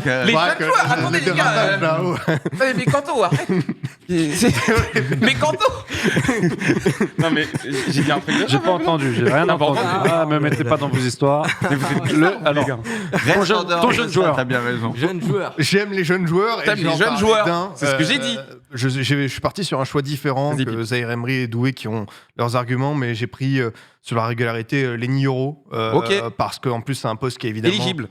Les jeunes joueurs, attendez les gars. Mais Kanto, arrête. Mais Kanto. Non mais j'ai dit un truc. J'ai pas entendu, j'ai rien entendu. Me mettez pas dans vos histoires. Alors, ton jeune joueur. T'as bien raison. Jeune joueur. J'aime les jeunes joueurs. T'aimes les jeunes joueurs. C'est ce que j'ai dit. Je suis parti sur un choix différent que Zahir Emery et Doué qui ont leurs arguments, mais j'ai pris sur la régularité Lenny Yoro parce qu'en plus c'est un poste qui est évidemment éligible.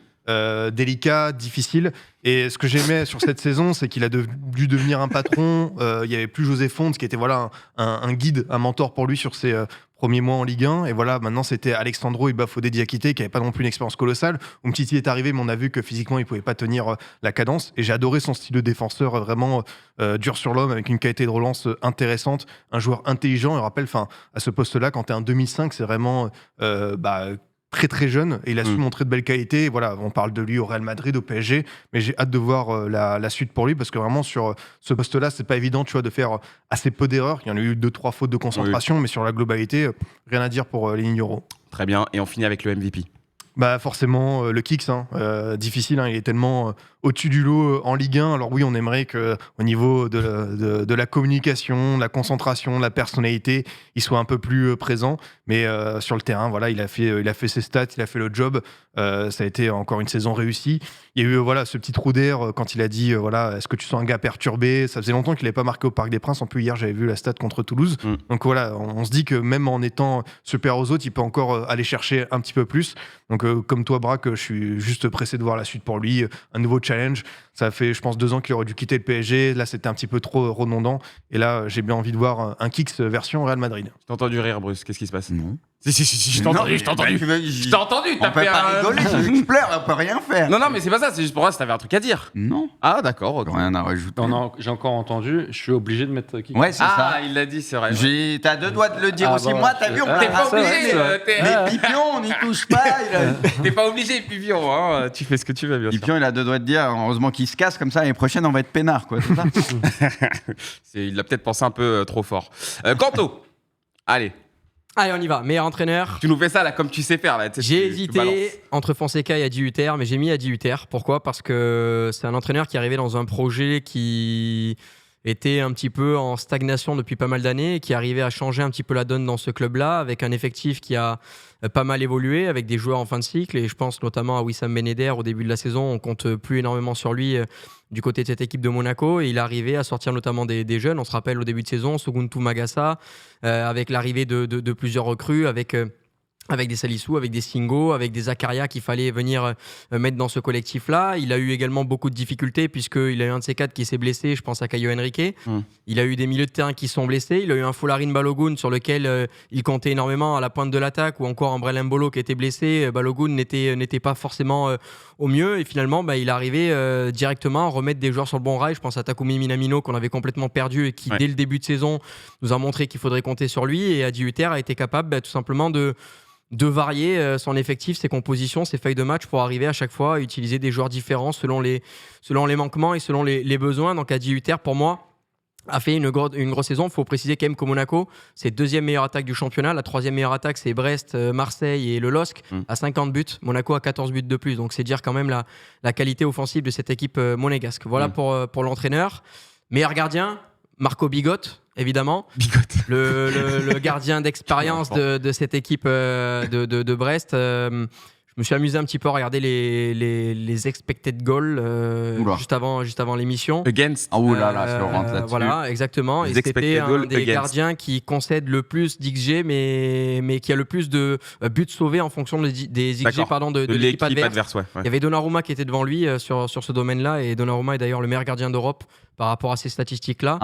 Délicat, difficile. Et ce que j'aimais sur cette saison, c'est qu'il a dû devenir un patron. Il y avait plus José Fontes qui était un guide, un mentor pour lui sur ses premiers mois en Ligue 1. Et voilà, maintenant c'était Alexandro et Bafodé Diakité qui n'avaient pas non plus une expérience colossale. Umtiti est arrivé, mais on a vu que physiquement il pouvait pas tenir la cadence. Et j'ai adoré son style de défenseur, vraiment dur sur l'homme, avec une qualité de relance intéressante, un joueur intelligent. Et rappelle, à ce poste-là, quand tu es un 2005, c'est vraiment très très jeune et il a su montrer de belles qualités. Voilà, on parle de lui au Real Madrid, au PSG, mais j'ai hâte de voir la suite pour lui parce que vraiment sur ce poste-là, c'est pas évident, tu vois, de faire assez peu d'erreurs. Il y en a eu 2-3 fautes de concentration, mais sur la globalité, rien à dire pour Lenny Yoro. Très bien, et on finit avec le MVP. Forcément, le Kicks, difficile, il est tellement au-dessus du lot en Ligue 1. Alors oui, on aimerait qu'au niveau de la communication, de la concentration, de la personnalité, il soit un peu plus présent. Mais sur le terrain, voilà, il a fait ses stats, il a fait le job. Ça a été encore une saison réussie. Il y a eu ce petit trou d'air quand il a dit est-ce que tu sens un gars perturbé? Ça faisait longtemps qu'il n'avait pas marqué au Parc des Princes. En plus, hier, j'avais vu la stat contre Toulouse. Donc voilà, on se dit que même en étant supérieur aux autres, il peut encore aller chercher un petit peu plus. Donc comme toi, Braque, je suis juste pressé de voir la suite pour lui. Un nouveau challenge. Ça fait, je pense, 2 ans qu'il aurait dû quitter le PSG. Là, c'était un petit peu trop redondant. Et là, j'ai bien envie de voir un Kicks version Real Madrid. Je t'ai entendu rire, Bruce. Qu'est-ce qui se passe? Non. Si, je t'ai entendu. Je t'ai entendu. On peut pas rigoler, je pleure, on peut rien faire. Non, mais c'est pas ça. C'est juste pour moi si t'avais un truc à dire. Non. Ah, d'accord. Okay. Rien à rajouter. Non, j'ai encore entendu. Je suis obligé de mettre Kicks. Ouais, c'est ça. Ah, il l'a dit, c'est vrai. T'as 2 doigts de le dire aussi. Bon, moi, t'as vu, on t'es pas obligé. Les Pipions, on n'y touche pas. T'es pas obligé, Pipion. Hein. Tu fais ce que tu veux, bien sûr. Pipion, il a 2 doigts de dire. Heureusement qu'il se casse comme ça. L'année prochaine, on va être peinard, quoi. C'est ça. Il a peut-être pensé un peu trop fort. Kanto. Allez. Allez, on y va. Meilleur entraîneur. Tu nous fais ça là comme tu sais faire là. J'ai hésité entre Fonseca et Adi Hutter, mais j'ai mis Adi Hutter. Pourquoi ? Parce que c'est un entraîneur qui est arrivé dans un projet qui était un petit peu en stagnation depuis pas mal d'années et qui arrivait à changer un petit peu la donne dans ce club-là avec un effectif qui a pas mal évolué avec des joueurs en fin de cycle et je pense notamment à Wissam Ben Yedder au début de la saison. On compte plus énormément sur lui du côté de cette équipe de Monaco et il est arrivé à sortir notamment des jeunes. On se rappelle au début de saison, Soguntu Magassa avec l'arrivée de plusieurs recrues avec des Salissou, avec des Singo, avec des Zakaria qu'il fallait venir mettre dans ce collectif-là. Il a eu également beaucoup de difficultés puisqu'il a eu un de ses 4 qui s'est blessé, je pense à Caio Henrique. Il a eu des milieux de terrain qui sont blessés. Il a eu un Folarin Balogun sur lequel il comptait énormément à la pointe de l'attaque ou encore un Brelem Bolo qui était blessé. Balogun n'était pas forcément au mieux et finalement il est arrivé directement à remettre des joueurs sur le bon rail. Je pense à Takumi Minamino qu'on avait complètement perdu et qui dès le début de saison nous a montré qu'il faudrait compter sur lui et Adi Hutter a été capable tout simplement de varier son effectif, ses compositions, ses feuilles de match pour arriver à chaque fois à utiliser des joueurs différents selon les manquements et selon les besoins. Donc Adi Hutter, pour moi, a fait une grosse saison. Il faut préciser quand même que Monaco, c'est deuxième meilleure attaque du championnat. La troisième meilleure attaque, c'est Brest, Marseille et le LOSC à 50 buts. Monaco a 14 buts de plus. Donc c'est dire quand même la qualité offensive de cette équipe monégasque. Voilà pour l'entraîneur. Meilleur gardien, Marco Bigot. Évidemment, le gardien d'expérience de cette équipe de Brest. Je me suis amusé un petit peu à regarder les expected goals juste avant l'émission. Against. Ah oulala, je rentre là-dessus. Voilà, exactement. Et c'était un des gardiens qui concède le plus d'XG, mais qui a le plus de buts sauvés en fonction des XG de l'équipe adverse. Il y avait Donnarumma qui était devant lui sur ce domaine-là, et Donnarumma est d'ailleurs le meilleur gardien d'Europe par rapport à ces statistiques-là.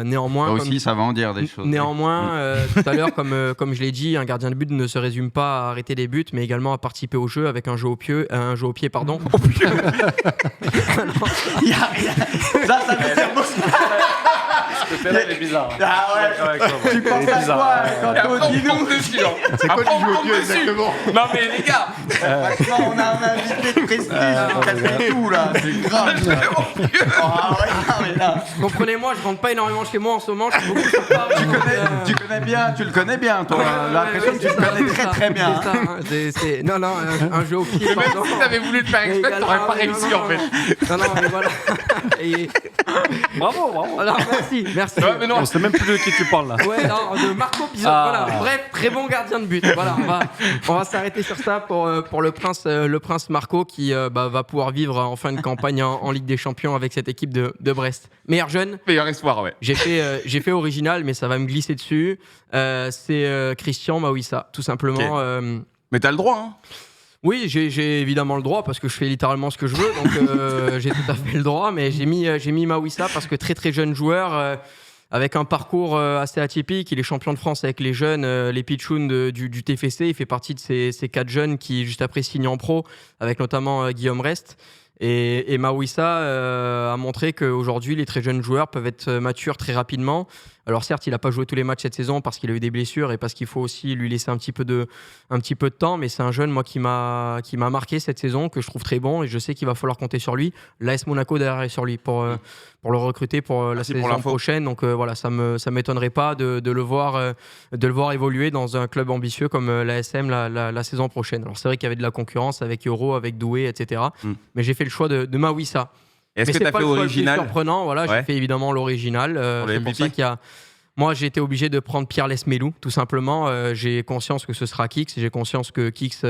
Néanmoins, ça aussi, ça va en dire des choses. Néanmoins, tout à l'heure, comme je l'ai dit, un gardien de but ne se résume pas à arrêter des buts, mais également à participer au jeu avec un jeu au pied, pardon. Il y a rien. Ça veut dire beaucoup. Elle est bizarre. Ah ouais. Tu penses à quoi quand on dit nous? C'est quoi le jeu au pied exactement? Non mais les gars, on a un invité de prestige, on casse tout là, c'est grave. Comprenez-moi, je rentre pas énormément chez moi en ce moment. Je suis beaucoup sur Paris. Tu le connais bien, toi. L'impression que tu le connais très très bien. Non, un jeu au pied. même si t'avais voulu le faire exprès, t'aurais pas réussi en fait. Non, mais voilà. Bravo. Alors, merci. Ouais, mais non. On sait même plus de qui tu parles là. Ouais, non, de Marco Bizot. Voilà. Bref, très bon gardien de but. Voilà, on va s'arrêter sur ça pour le prince Marco qui va pouvoir vivre en fin de campagne en Ligue des Champions avec cette équipe de Brest. Meilleur jeune. Meilleur espoir, ouais. J'ai fait original, mais ça va me glisser dessus. C'est Christian Mawissa, tout simplement. Okay. Mais t'as le droit, hein. Oui, j'ai évidemment le droit parce que je fais littéralement ce que je veux, donc j'ai tout à fait le droit. Mais j'ai mis Mawissa parce que très très jeune joueur. Avec un parcours assez atypique, il est champion de France avec les jeunes, les pitchouns du TFC. Il fait partie de ces 4 jeunes qui, juste après, signent en pro, avec notamment Guillaume Rest. Et Mawissa a montré qu'aujourd'hui, les très jeunes joueurs peuvent être matures très rapidement. Alors certes, il n'a pas joué tous les matchs cette saison parce qu'il a eu des blessures et parce qu'il faut aussi lui laisser un petit peu de temps. Mais c'est un jeune, moi, qui m'a marqué cette saison, que je trouve très bon, et je sais qu'il va falloir compter sur lui. L'AS Monaco derrière est sur lui pour le recruter pour la saison prochaine. Donc voilà, ça m'étonnerait pas de le voir évoluer dans un club ambitieux comme l'ASM la saison prochaine. Alors c'est vrai qu'il y avait de la concurrence avec Euro, avec Doué, etc. Mais j'ai fait le choix de Mawissa. Est-ce que tu as fait original? C'est surprenant, voilà, j'ai fait évidemment l'original. C'est pour ça qu'il y a. Moi, j'ai été obligé de prendre Pierre Lesmelou, tout simplement. J'ai conscience que ce sera Kix. J'ai conscience que Kix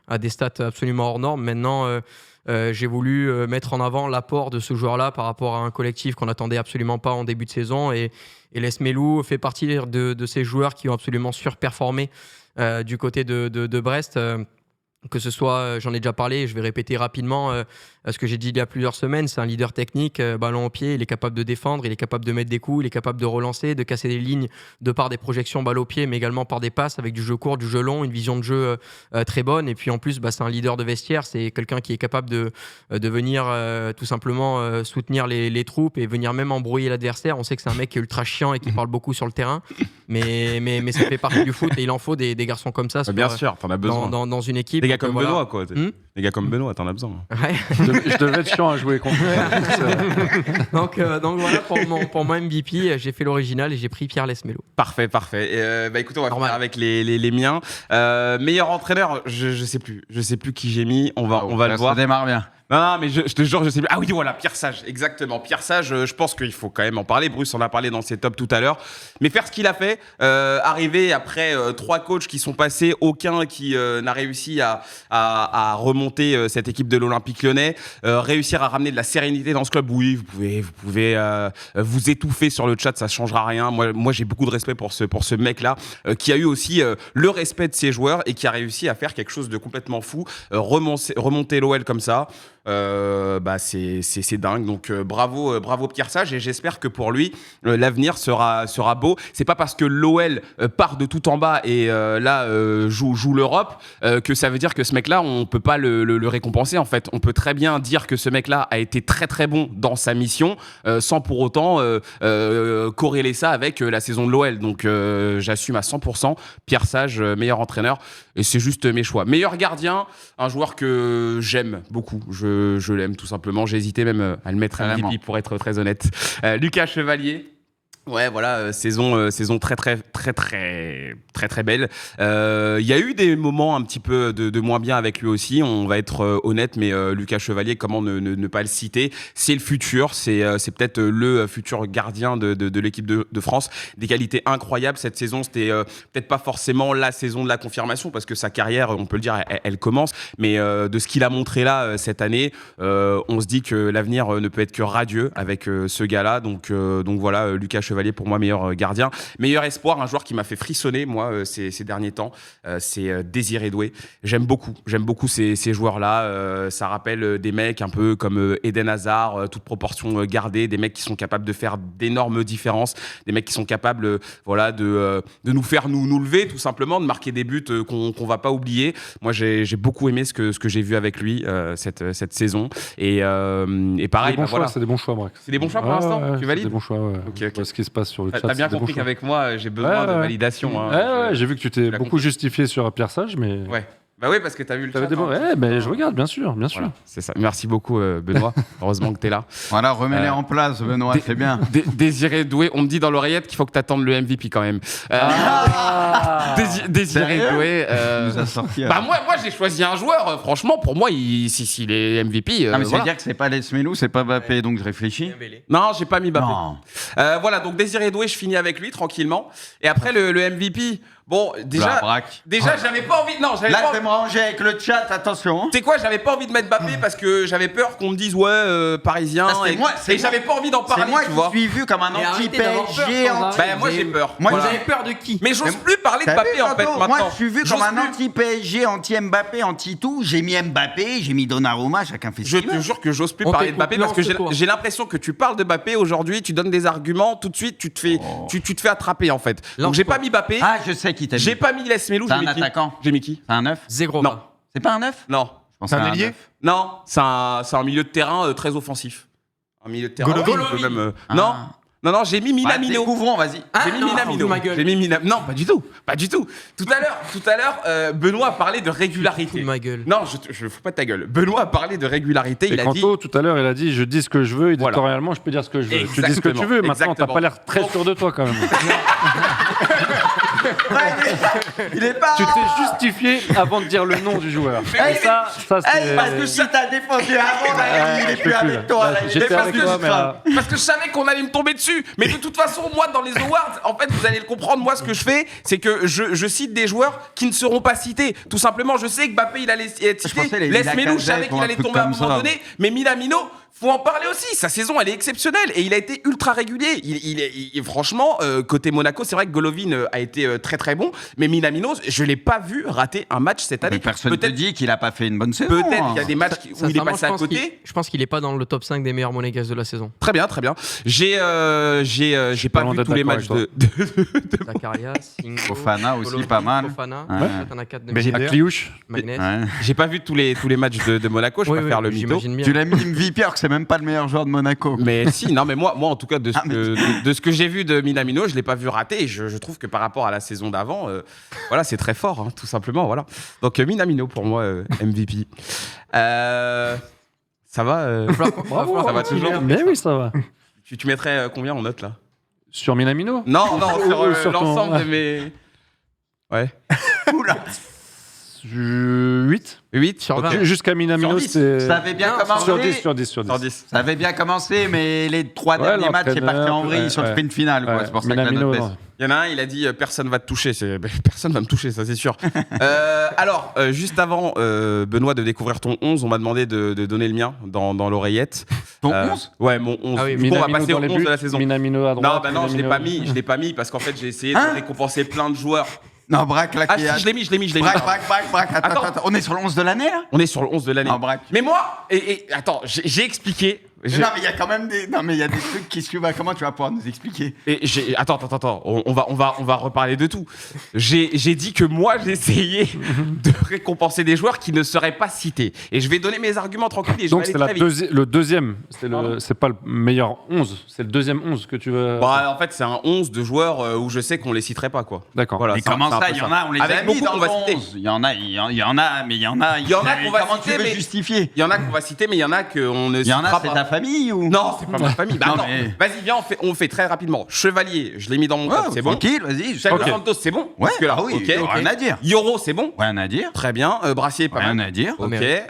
a des stats absolument hors normes. Maintenant, j'ai voulu mettre en avant l'apport de ce joueur-là par rapport à un collectif qu'on n'attendait absolument pas en début de saison. Et Lesmelou fait partie de ces joueurs qui ont absolument surperformé du côté de Brest. Que ce soit, j'en ai déjà parlé, je vais répéter rapidement ce que j'ai dit il y a plusieurs semaines, c'est un leader technique, ballon au pied, il est capable de défendre, il est capable de mettre des coups, il est capable de relancer, de casser des lignes de par des projections balle au pied, mais également par des passes avec du jeu court, du jeu long, une vision de jeu très bonne. Et puis en plus, c'est un leader de vestiaire, c'est quelqu'un qui est capable de venir tout simplement soutenir les troupes et venir même embrouiller l'adversaire. On sait que c'est un mec qui est ultra chiant et qui parle beaucoup sur le terrain, mais ça fait partie du foot et il en faut des garçons comme ça. Bien sûr, t'en as besoin. Dans une équipe. Des gars comme Benoît, quoi. Des gars comme Benoît, t'en as besoin. Ouais. Je devais être chiant à jouer contre. Donc voilà, pour mon MVP, j'ai fait l'original et j'ai pris Pierre Lesmelo. Parfait. Écoutez, on va faire avec les miens. Meilleur entraîneur, je sais plus qui j'ai mis. On va le voir. Ça démarre bien. Non, mais je te jure, je sais plus. Ah oui, voilà, Pierre Sage, exactement. Pierre Sage, je pense qu'il faut quand même en parler. Bruce en a parlé dans ses tops tout à l'heure. Mais faire ce qu'il a fait, arriver après 3 coachs qui sont passés, aucun qui n'a réussi à remonter cette équipe de l'Olympique Lyonnais, réussir à ramener de la sérénité dans ce club. Oui, vous pouvez vous étouffer sur le chat, ça changera rien. Moi j'ai beaucoup de respect pour ce mec-là, qui a eu aussi le respect de ses joueurs et qui a réussi à faire quelque chose de complètement fou, remonter l'OL comme ça. C'est dingue. Donc bravo Pierre Sage, et j'espère que pour lui l'avenir sera beau. C'est pas parce que l'OL part de tout en bas et joue l'Europe que ça veut dire que ce mec-là on peut pas le récompenser. En fait, on peut très bien dire que ce mec-là a été très très bon dans sa mission sans pour autant corréler ça avec la saison de l'OL. Donc j'assume à 100%. Pierre Sage, meilleur entraîneur, et c'est juste mes choix. Meilleur gardien, un joueur que j'aime beaucoup. Je l'aime tout simplement. J'ai hésité même à le mettre à MVP pour être très honnête. Lucas Chevalier. Ouais, voilà, saison très belle. Il y a eu des moments un petit peu de moins bien avec lui aussi. On va être honnête, mais Lucas Chevalier, comment ne pas le citer ? C'est le futur. C'est peut-être le futur gardien de l'équipe de France. Des qualités incroyables cette saison. C'était peut-être pas forcément la saison de la confirmation parce que sa carrière, on peut le dire, elle commence. Mais de ce qu'il a montré là cette année, on se dit que l'avenir ne peut être que radieux avec ce gars-là. Donc voilà, Lucas Chevalier pour moi meilleur gardien. Meilleur espoir, un joueur qui m'a fait frissonner moi ces derniers temps, c'est Désiré Doué. J'aime beaucoup ces joueurs-là. Ça rappelle des mecs un peu comme Eden Hazard, toute proportion gardée, des mecs qui sont capables de faire d'énormes différences, des mecs qui sont capables de nous faire nous lever tout simplement, de marquer des buts qu'on va pas oublier. Moi j'ai beaucoup aimé ce que j'ai vu avec lui cette saison, et pareil, c'est des bons choix, Brax. C'est des bons choix pour l'instant. Tu valides? C'est des bons choix, ouais. Okay. Ce qui se passe sur le chat. T'as bien compris qu'avec moi, j'ai besoin de validation. J'ai vu que tu t'es beaucoup justifié sur Pierre Sage, mais. Ouais. Bah oui, parce que t'as vu le chat. Je regarde, bien sûr. Voilà, c'est ça. Merci beaucoup, Benoît. Heureusement que t'es là. Voilà, remets-les en place, Benoît, c'est bien. Désiré Doué, on me dit dans l'oreillette qu'il faut que t'attendes le MVP quand même. Désiré Doué. nous a sorti, moi, j'ai choisi un joueur. Franchement, pour moi, s'il est MVP. Non, mais ça veut dire que c'est pas Lesmelo, c'est pas Mbappé, donc je réfléchis. Non, j'ai pas mis Mbappé. Voilà, donc Désiré Doué, je finis avec lui tranquillement. Et après, le MVP. Bon, déjà, j'avais pas envie. Non, j'avais là, pas. je vais me ranger avec le chat, attention. Tu sais quoi, j'avais pas envie de mettre Mbappé parce que j'avais peur qu'on me dise parisien. Et j'avais pas envie d'en parler. C'est moi tu vois. qui suis vu comme un anti-PSG. Moi j'ai peur. Vous avez peur de qui? Mais j'ose plus parler de Mbappé en fait maintenant. Moi je suis vu comme un anti-PSG, anti-Mbappé, anti-tout. J'ai mis Mbappé, j'ai mis Donnarumma, chacun fait ce qu'il veut. Je te jure que j'ose plus parler de Mbappé parce que j'ai l'impression que tu parles de Mbappé aujourd'hui, tu donnes des arguments, tout de suite tu te fais attraper en fait. Donc j'ai pas mis Mbappé. Ah, je sais qui t'a mis. J'ai pas mis Lesmelo. C'est un attaquant. J'ai mis qui? C'est un 9? Zegrova. Non. C'est pas un 9? Non. C'est un ailier? Non, c'est un milieu de terrain très offensif. Un milieu de terrain. Golovin. Non, j'ai mis Minamino. Découvrons, vas-y. J'ai mis Minamino. Non, pas du tout. Tout à l'heure, Benoît a parlé de régularité. De ma gueule. Non, je fous pas de ta gueule. Benoît a parlé de régularité. Et Kanto, tout à l'heure, il a dit, je dis ce que je veux, éditorialement, je peux dire ce que je veux. Exactement. Tu dis ce que tu veux, maintenant, t'as pas l'air très sûr de toi quand même. Il est pas. Tu t'es justifié avant de dire le nom du joueur. Et ça c'est. Parce que si t'as défendu avant, il est plus avec toi. J'étais avec toi, mais. Parce que je savais qu'on allait me tomber dessus. Mais de toute façon, moi, dans les awards, en fait, vous allez le comprendre. Moi, ce que je fais, c'est que je cite des joueurs qui ne seront pas cités. Tout simplement, je sais que Mbappé, il allait être cité. Lesmelo, je savais qu'il allait tomber à un moment donné. Mais Minamino, faut en parler aussi. Sa saison, elle est exceptionnelle et il a été ultra régulier. Franchement, côté Monaco, c'est vrai que Golovin a été très très bon, mais Minamino, je l'ai pas vu rater un match cette année. Mais personne ne te dit qu'il a pas fait une bonne saison. Peut-être qu'il y a des matchs où il est passé à côté. Je pense qu'il est pas dans le top 5 des meilleurs monégasques de la saison. Très bien. J'ai pas vu tous les matchs de Zacharias, Fofana aussi, pas mal. Fofana, t'en as 4 de Kliouche. Magnès. J'ai pas vu tous les matchs de Monaco. Je vais faire le mytho. Tu l'as mis MVP alors que c'est même pas le meilleur joueur de Monaco. Mais si, non, mais moi en tout cas de ce que j'ai vu de Minamino, je l'ai pas vu rater. Et je trouve que par rapport à la saison d'avant, voilà, c'est très fort, hein, tout simplement. Voilà. Donc Minamino pour moi MVP. Ça va Bravo, ça va toujours. Mais oui, ça va. Tu mettrais combien en note là? Sur Minamino? Non, sur ton- l'ensemble de mes. Ouais. Oula. 8 8 Sur ok. 20. Jusqu'à Minamino, Sur 10. c'était. Ça avait bien Non, commencé. Sur 10, sur 10, sur 10. Sur 10. Ça avait bien commencé, mais les 3 Ouais, derniers matchs, c'est l'entraîneur, parti en vrille ouais, sur le ouais. sprint final. quoi. Ouais, C'est pour ça que la Minamino, note baisse. non. Il y en a un, il a dit personne va te toucher. Personne va me toucher, ça c'est sûr. Alors, juste avant, Benoît, de découvrir ton 11, on m'a demandé de donner le mien dans l'oreillette. Ton 11 Ouais, mon 11. Ah oui, Du coup, on va Minamino passer dans au les 11 buts, de la saison. Minamino à droite. Non, bah non, je Minamino- l'ai pas mis parce qu'en fait, j'ai essayé Hein de récompenser plein de joueurs. Non, Braque, là, Ah, qui si, a- je l'ai mis. Braque. Attends. Attends. On est sur le 11 de l'année, là On est sur le 11 de l'année. Non, Braque. Mais moi, attends, j'ai expliqué. Non, mais il y a quand même des. Non, mais il y a des trucs qui suivent. Comment tu vas pouvoir nous expliquer? Attends, on va reparler de tout. J'ai dit que moi, j'essayais de récompenser des joueurs qui ne seraient pas cités. Et je vais donner mes arguments tranquilles et je Donc vais c'est aller très vite. le deuxième. Pardon C'est pas le meilleur 11. C'est le deuxième 11 que tu veux. Bah, en fait, c'est un 11 de joueurs où je sais qu'on les citerait pas, quoi. D'accord. Voilà, Mais c'est un- comment c'est un ça? peu Il y en a, on les Avec a mis beaucoup dans qu'on le va citer. 11. Il y en a, mais il y en a. Il y en a qu'on va Comment citer, tu veux mais- justifier? Il y en a qu'on va citer, mais il y en a qu'on ne Il y en citera a, c'est pas. ta famille ou? Non, c'est pas ma famille. Bah Non, non. mais- Vas-y, viens, on fait très rapidement. Chevalier, je l'ai mis dans mon top, Ouais, c'est bon. tranquille, vas-y. Thiago Ok. Santos, c'est bon. Ouais, Jusque-là, ah oui, ok. rien à dire. Yoro, c'est bon. Rien à dire. Très bien. Brassier, pas Rien mal. à dire. Ok. mérite.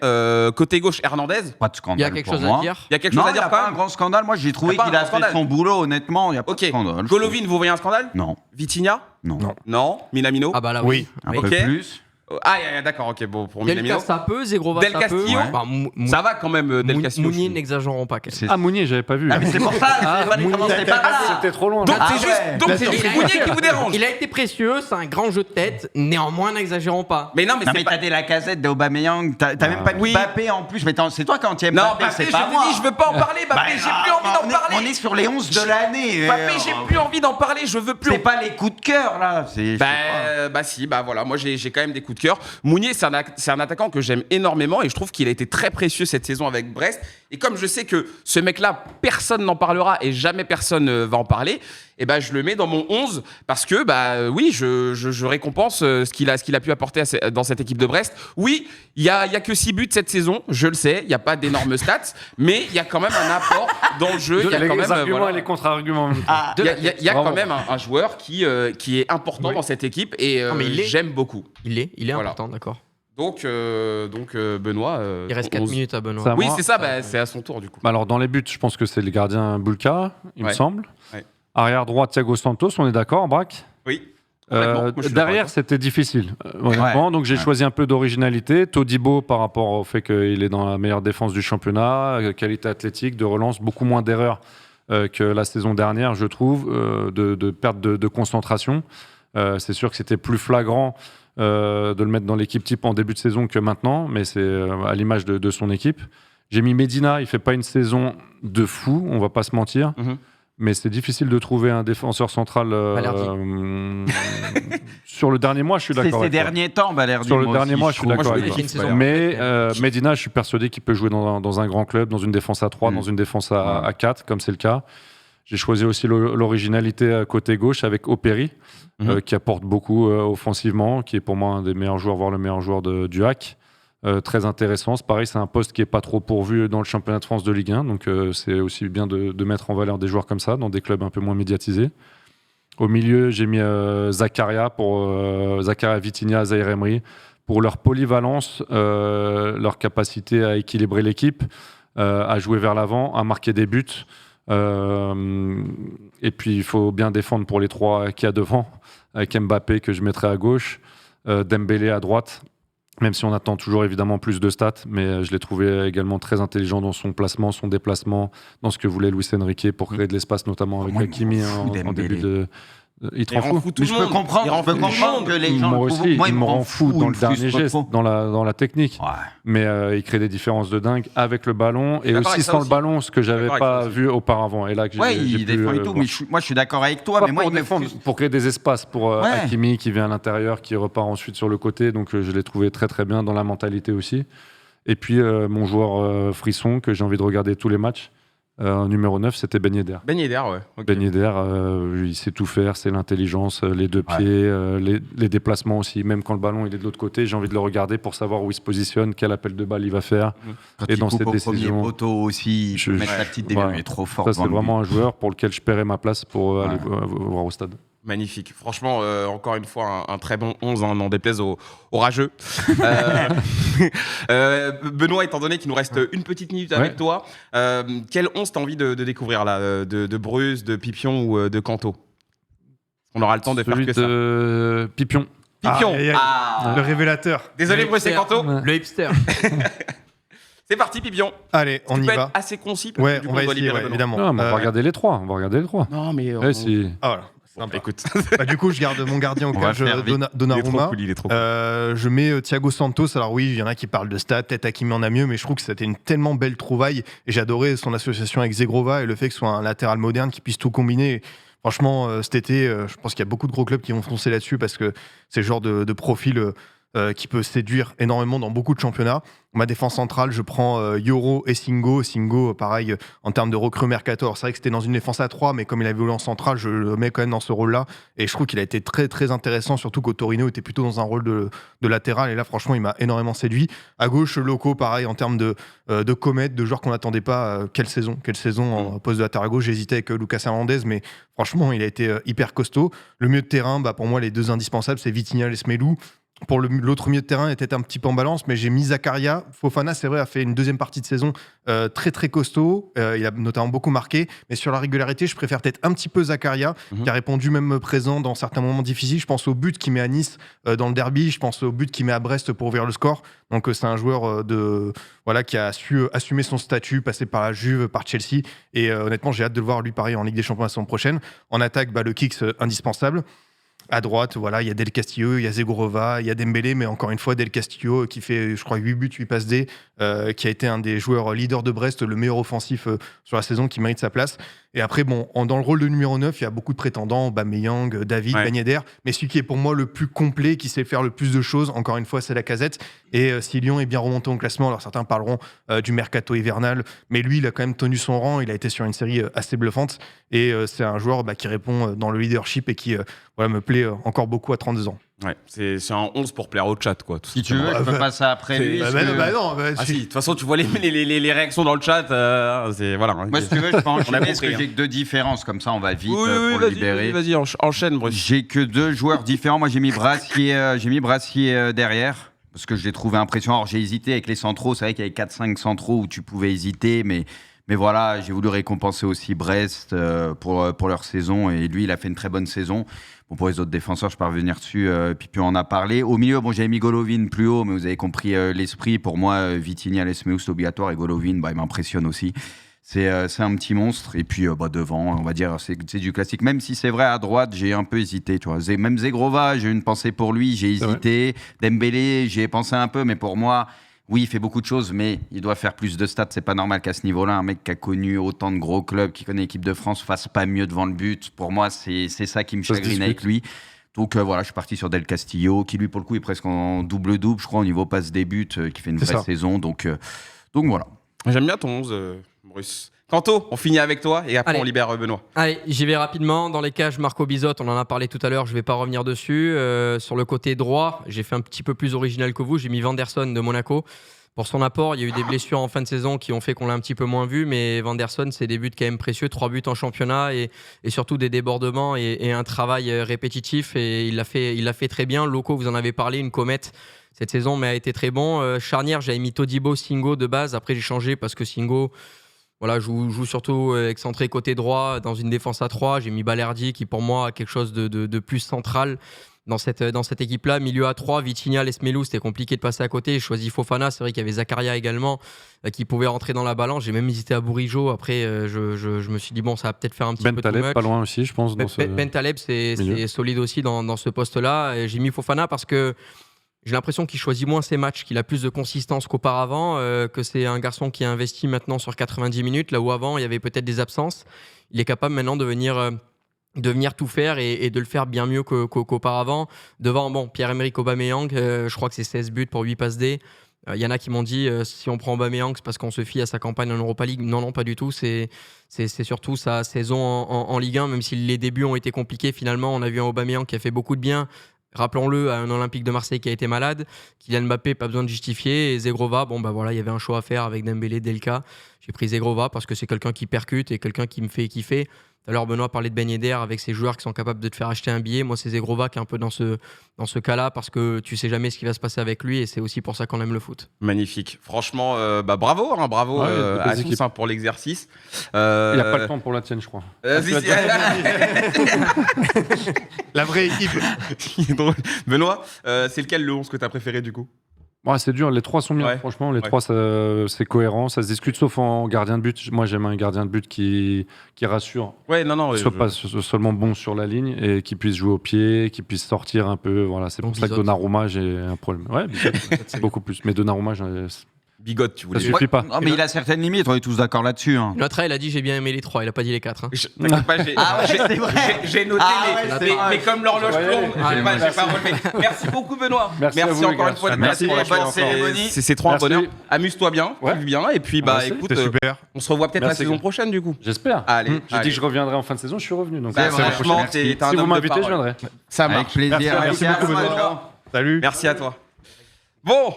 Côté gauche, Hernandez. Pas de scandale. Il y a quelque pour chose moi. à dire. Il y a quelque Non, chose à il n'y dire a quand pas un même. grand scandale. Moi, j'ai trouvé Y a pas qu'il un a grand fait scandale. son boulot, honnêtement. Il n'y a pas Ok. de scandale. je Golovin, vous voyez un scandale trouve. Non. Vitinha Non. Non. Minamino Ah bah là, Oui. Un Ok. peu plus. Ah, d'accord, ok. Bon, pour Del Minamino. ça peut, Zegrova Del ça peut. Castillo Bah, Ça va quand même, Del Castillo. Mounier, n'exagérons pas. C'est- Ah, Mounier, j'avais pas vu. Ah, mais c'est pour ça. Ah, fallait Mounier. commencer par là. C'était trop loin. Donc Ah c'est ouais. juste, donc Là, c'est c'est- juste Mounier qui vous dérange. Il a été précieux, c'est un grand jeu de tête. Néanmoins, n'exagérons pas. Mais non, mais Non, c'est mais pas. t'as des Lacazette, des Aubameyang, t'as même pas mis Oui. Mbappé en plus. Mais c'est toi quand tu aimes Non, Mbappé, Mbappé, c'est je pas t'ai moi. dit, je veux pas en parler. Mbappé, j'ai plus envie d'en parler. On est sur les 11 de l'année. Mbappé, j'ai plus envie d'en parler. Je veux plus. C'est pas les coups de cœur là. C'est. Bah si, bah voilà, moi j'ai quand même des coups de cœur. Mounier, c'est un attaquant que j'aime énormément et je trouve qu'il a été très précieux cette saison avec Brest. Et comme je sais que ce mec-là, personne n'en parlera et jamais personne va en parler, et ben je le mets dans mon 11 parce que bah oui, je récompense ce qu'il a pu apporter dans cette équipe de Brest. Oui, il y a que 6 buts cette saison, je le sais, il y a pas d'énormes stats, mais il y a quand même un apport dans le jeu. Il y a les quand même arguments voilà. et les contre-arguments. Ah, Il y a Bravo. quand même un joueur qui est important dans cette équipe et Non, mais il est- j'aime beaucoup. Il est Voilà. important, d'accord. Donc Benoît. Il reste 4 11. minutes à Benoît. Ça Oui, moi. c'est ça, bah, c'est à son tour du coup. Bah alors dans les buts, je pense que c'est le gardien Bulka, il me Ouais. semble. Ouais. Arrière droit, Thiago Santos, on est d'accord, Braque. Oui. Complètement. Moi, je suis d'accord Derrière, avec c'était difficile, honnêtement. Donc j'ai choisi un peu d'originalité. Todibo, par rapport au fait qu'il est dans la meilleure défense du championnat, qualité athlétique, de relance, beaucoup moins d'erreurs que la saison dernière, je trouve, de perte de concentration. C'est sûr que c'était plus flagrant de le mettre dans l'équipe type en début de saison que maintenant, mais c'est à l'image de son équipe. J'ai mis Medina, il fait pas une saison de fou, on va pas se mentir. Mhm. Mais c'est difficile de trouver un défenseur central Balerdi. sur le dernier mois. Je suis c'est d'accord. ces avec toi. derniers temps, Balerdi. Sur le moi dernier aussi, mois, je suis trouve. d'accord Moi, je avec trouve toi. qu'il est saison Mais parfaite. Medina, je suis persuadé qu'il peut jouer dans un grand club, dans une défense à 3, Mm. dans une défense à 4, comme c'est le cas. J'ai choisi aussi l'originalité côté gauche avec Operi, qui apporte beaucoup offensivement, qui est pour moi un des meilleurs joueurs, voire le meilleur joueur du HAC. Très intéressant. C'est pareil, c'est un poste qui n'est pas trop pourvu dans le championnat de France de Ligue 1. Donc c'est aussi bien de mettre en valeur des joueurs comme ça, dans des clubs un peu moins médiatisés. Au milieu, j'ai mis Zakaria Vitinha, Zahir Emery, pour leur polyvalence, leur capacité à équilibrer l'équipe, à jouer vers l'avant, à marquer des buts. Et puis, il faut bien défendre pour les trois qu'il y a devant, avec Mbappé que je mettrai à gauche, Dembélé à droite, même si on attend toujours évidemment plus de stats, mais je l'ai trouvé également très intelligent dans son placement, son déplacement, dans ce que voulait Luis Enrique pour créer de l'espace, notamment avec Moi, il Hakimi m'en fout, en début Dembélé. de... Il te Il rend rend fou. fou tout Mais le je peux monde. comprendre, Il rend je peux fou tout le comprendre monde. que les gens Moi le aussi, trouvent- moi, il me rend fou dans il le me dernier frustre geste, trop. dans la technique. Ouais. Mais il crée des différences de dingue avec le ballon et d'accord aussi avec ça sans aussi. le ballon, ce que j'avais D'accord pas avec ça aussi. vu auparavant. Et là que Ouais, j'ai il pu, défend et tout, voir. mais moi je suis d'accord avec toi, Pas mais moi pour il me défendre, frustre. pour créer des espaces pour Ouais. Hakimi qui vient à l'intérieur, qui repart ensuite sur le côté. Donc je l'ai trouvé très très bien dans la mentalité aussi. Et puis mon joueur Frisson que j'ai envie de regarder tous les matchs. Numéro 9, c'était Ben Yedder. Ben Yedder, ouais. Okay. Ben Yedder, il sait tout faire, c'est l'intelligence, les deux pieds, les déplacements aussi. Même quand le ballon il est de l'autre côté, j'ai envie de le regarder pour savoir où il se positionne, quel appel de balle il va faire. Quand et il dans coupe cette au décision, premier poteau aussi, il peut mettre la petite déviation, il est trop fort. Ça, c'est vraiment un joueur pour lequel je paierais ma place pour aller voir au stade. Magnifique. Franchement, encore une fois, un très bon 11, n'en déplaise aux rageux. Benoît, étant donné qu'il nous reste une petite minute avec toi, quel 11 t'as envie de découvrir là, de Bruce, de Pipion ou de Canto? On aura le temps de faire que ça. Pipion. Pipion. Le révélateur. Désolé, Bruce et Canto. Le hipster. C'est parti, Pipion. Allez, on y va. Être assez concis. Parce que, du coup, on va essayer, évidemment. Non, on va regarder les trois. Non, mais... voilà. Bon, écoute. Du coup, je garde mon gardien au cage, Donnarumma. Il est trop cool. Je mets Thiago Santos. Alors oui, il y en a qui parlent de stats, peut-être Hakimi en a mieux, mais je trouve que c'était une tellement belle trouvaille. Et j'ai adoré son association avec Zegrova et le fait que ce soit un latéral moderne qui puisse tout combiner. Franchement, cet été, je pense qu'il y a beaucoup de gros clubs qui vont foncer là-dessus parce que c'est le genre de profil qui peut séduire énormément dans beaucoup de championnats. Ma défense centrale, je prends Yoro et Singo. Singo, pareil, en termes de recrue mercato. Alors, c'est vrai que c'était dans une défense à 3, mais comme il a évolué en centrale, je le mets quand même dans ce rôle-là. Et je trouve qu'il a été très, très intéressant, surtout qu'au Torino, il était plutôt dans un rôle de latéral. Et là, franchement, il m'a énormément séduit. À gauche, Loco, pareil, en termes de comète, de joueurs qu'on n'attendait pas. Quelle saison en poste de latéral à gauche. J'hésitais avec Lucas Hernandez, mais franchement, il a été hyper costaud. Le milieu de terrain, pour moi, les deux indispensables, c'est Vitinha et Smelou. Pour l'autre milieu de terrain, il était un petit peu en balance, mais j'ai mis Zakaria. Fofana, c'est vrai, a fait une deuxième partie de saison très très costaud. Il a notamment beaucoup marqué, mais sur la régularité, je préfère peut-être un petit peu Zakaria, qui a répondu même présent dans certains moments difficiles. Je pense au but qu'il met à Nice dans le derby, je pense au but qu'il met à Brest pour ouvrir le score. Donc c'est un joueur qui a su assumer son statut, passer par la Juve, par Chelsea. Et honnêtement, j'ai hâte de le voir lui pareil en Ligue des Champions la saison prochaine. En attaque, le Kicks indispensable. À droite, il y a Del Castillo, il y a Zegrova, il y a Dembélé, mais encore une fois, Del Castillo qui fait, je crois, 8 buts, 8 passes D, qui a été un des joueurs leaders de Brest, le meilleur offensif sur la saison, qui mérite sa place. Et après, dans le rôle de numéro 9, il y a beaucoup de prétendants, Aubameyang, David, Ben Yedder, mais celui qui est pour moi le plus complet, qui sait faire le plus de choses, encore une fois, c'est Lacazette. Et si Lyon est bien remonté au classement, alors certains parleront du mercato hivernal, mais lui, il a quand même tenu son rang, il a été sur une série assez bluffante, et c'est un joueur qui répond dans le leadership et qui me plaît encore beaucoup à 32 ans. Ouais, c'est un 11 pour plaire au chat, quoi. Si tu veux, je peux passer après lui. Non. Si, de toute façon, tu vois les réactions dans le chat. Voilà. Moi, si tu veux, je peux enchaîner parce que j'ai que deux différences. Comme ça, on va vite pour le libérer. Vas-y, enchaîne, Bruce. J'ai que deux joueurs différents. Moi, j'ai mis Brassier derrière parce que je l'ai trouvé impressionnant. Alors, j'ai hésité avec les centraux. C'est vrai qu'il y avait 4-5 centraux où tu pouvais hésiter, mais voilà, j'ai voulu récompenser aussi Brest pour leur saison. Et lui, il a fait une très bonne saison. Bon, pour les autres défenseurs, je peux revenir dessus. Pipion en a parlé. Au milieu, j'avais mis Golovin plus haut, mais vous avez compris l'esprit. Pour moi, Vitinha, Lesmeus, c'est obligatoire. Et Golovin, il m'impressionne aussi. C'est un petit monstre. Et puis, devant, on va dire, c'est du classique. Même si c'est vrai, à droite, j'ai un peu hésité. Tu vois. Même Zegrova, j'ai eu une pensée pour lui. J'ai hésité. Dembélé, j'y ai pensé un peu. Mais pour moi... Oui, il fait beaucoup de choses, mais il doit faire plus de stats. C'est pas normal qu'à ce niveau-là, un mec qui a connu autant de gros clubs, qui connaît l'équipe de France, fasse pas mieux devant le but. Pour moi, c'est ça qui me chagrine avec lui. Donc je suis parti sur Del Castillo, qui lui, pour le coup, est presque en double-double, je crois, au niveau passe des buts, qui fait une vraie saison. Donc voilà. J'aime bien ton 11, Bruce. Canto, on finit avec toi et après on libère Benoît. Allez, j'y vais rapidement. Dans les cages, Marco Bizotte, on en a parlé tout à l'heure, je ne vais pas revenir dessus. Sur le côté droit, j'ai fait un petit peu plus original que vous. J'ai mis Vanderson de Monaco. Pour son apport, il y a eu des blessures en fin de saison qui ont fait qu'on l'a un petit peu moins vu, mais Vanderson, c'est des buts quand même précieux, 3 buts en championnat et surtout des débordements et un travail répétitif. Et il l'a fait très bien. Loco, vous en avez parlé, une comète cette saison, mais a été très bon. Charnière, j'avais mis Todibo, Singo de base. Après, j'ai changé parce que Singo... joue surtout excentré côté droit dans une défense à 3. J'ai mis Balerdi qui pour moi a quelque chose de plus central dans cette équipe-là. Milieu à 3, Vitinha, Lesmelou, c'était compliqué de passer à côté. J'ai choisi Fofana, c'est vrai qu'il y avait Zakaria également qui pouvait rentrer dans la balance. J'ai même hésité à Bourigeaud. Après, je me suis dit, ça va peut-être faire un petit peu Taleb, too much. Pas loin aussi, je pense. Ben Taleb, c'est solide aussi dans ce poste-là. Et j'ai mis Fofana parce que j'ai l'impression qu'il choisit moins ses matchs, qu'il a plus de consistance qu'auparavant, que c'est un garçon qui a investi maintenant sur 90 minutes, là où avant, il y avait peut-être des absences. Il est capable maintenant de venir tout faire et de le faire bien mieux qu'auparavant. Devant, Pierre-Emerick Aubameyang, je crois que c'est 16 buts pour 8 passes D. Il y en a qui m'ont dit si on prend Aubameyang, c'est parce qu'on se fie à sa campagne en Europa League. Non, pas du tout. C'est surtout sa saison en Ligue 1, même si les débuts ont été compliqués. Finalement, on a vu un Aubameyang qui a fait beaucoup de bien. Rappelons-le, à un Olympique de Marseille qui a été malade. Kylian Mbappé, pas besoin de justifier. Et Zegrova, il y avait un choix à faire avec Dembélé, Delka. J'ai pris Zegrova parce que c'est quelqu'un qui percute et quelqu'un qui me fait kiffer. Tout à l'heure, Benoît parlait de Ben Yedder avec ces joueurs qui sont capables de te faire acheter un billet. Moi, c'est Zegrova qui est un peu dans ce cas-là parce que tu sais jamais ce qui va se passer avec lui et c'est aussi pour ça qu'on aime le foot. Magnifique. Franchement, bravo à tous pour l'exercice. Il n'y a pas le temps pour la tienne, je crois. La vraie équipe. Benoît, c'est lequel le 11 que tu as préféré du coup? C'est dur, les trois sont bien, franchement, les trois c'est cohérent, ça se discute sauf en gardien de but. Moi j'aime un gardien de but qui rassure, qui soit pas seulement bon sur la ligne et qui puisse jouer au pied, qui puisse sortir un peu, voilà, c'est pour ça que Donnarumma j'ai un problème. Ouais, c'est beaucoup plus, mais Donnarumma Bigote, tu voulais ça suffit pas. Non, mais il a certaines limites, on est tous d'accord là-dessus. Hein. Notre il a dit j'ai bien aimé les 3, il a pas dit les 4. Hein. T'inquiète pas, j'ai noté, mais comme l'horloge tourne, j'ai pas relevé. Merci beaucoup, Benoît. Merci encore une fois. Merci pour la bonne cérémonie. C'est trop un bonheur. Amuse-toi bien, kiffe bien, et puis écoute, super. on se revoit peut-être la saison prochaine du coup. J'espère. Allez. J'ai dit que je reviendrai en fin de saison, je suis revenu. Donc franchement, t'es un si vous homme de m'invitez, je parole. viendrai. Ça marche. Avec plaisir. Merci beaucoup, Benoît. Salut. Merci à toi. Bon,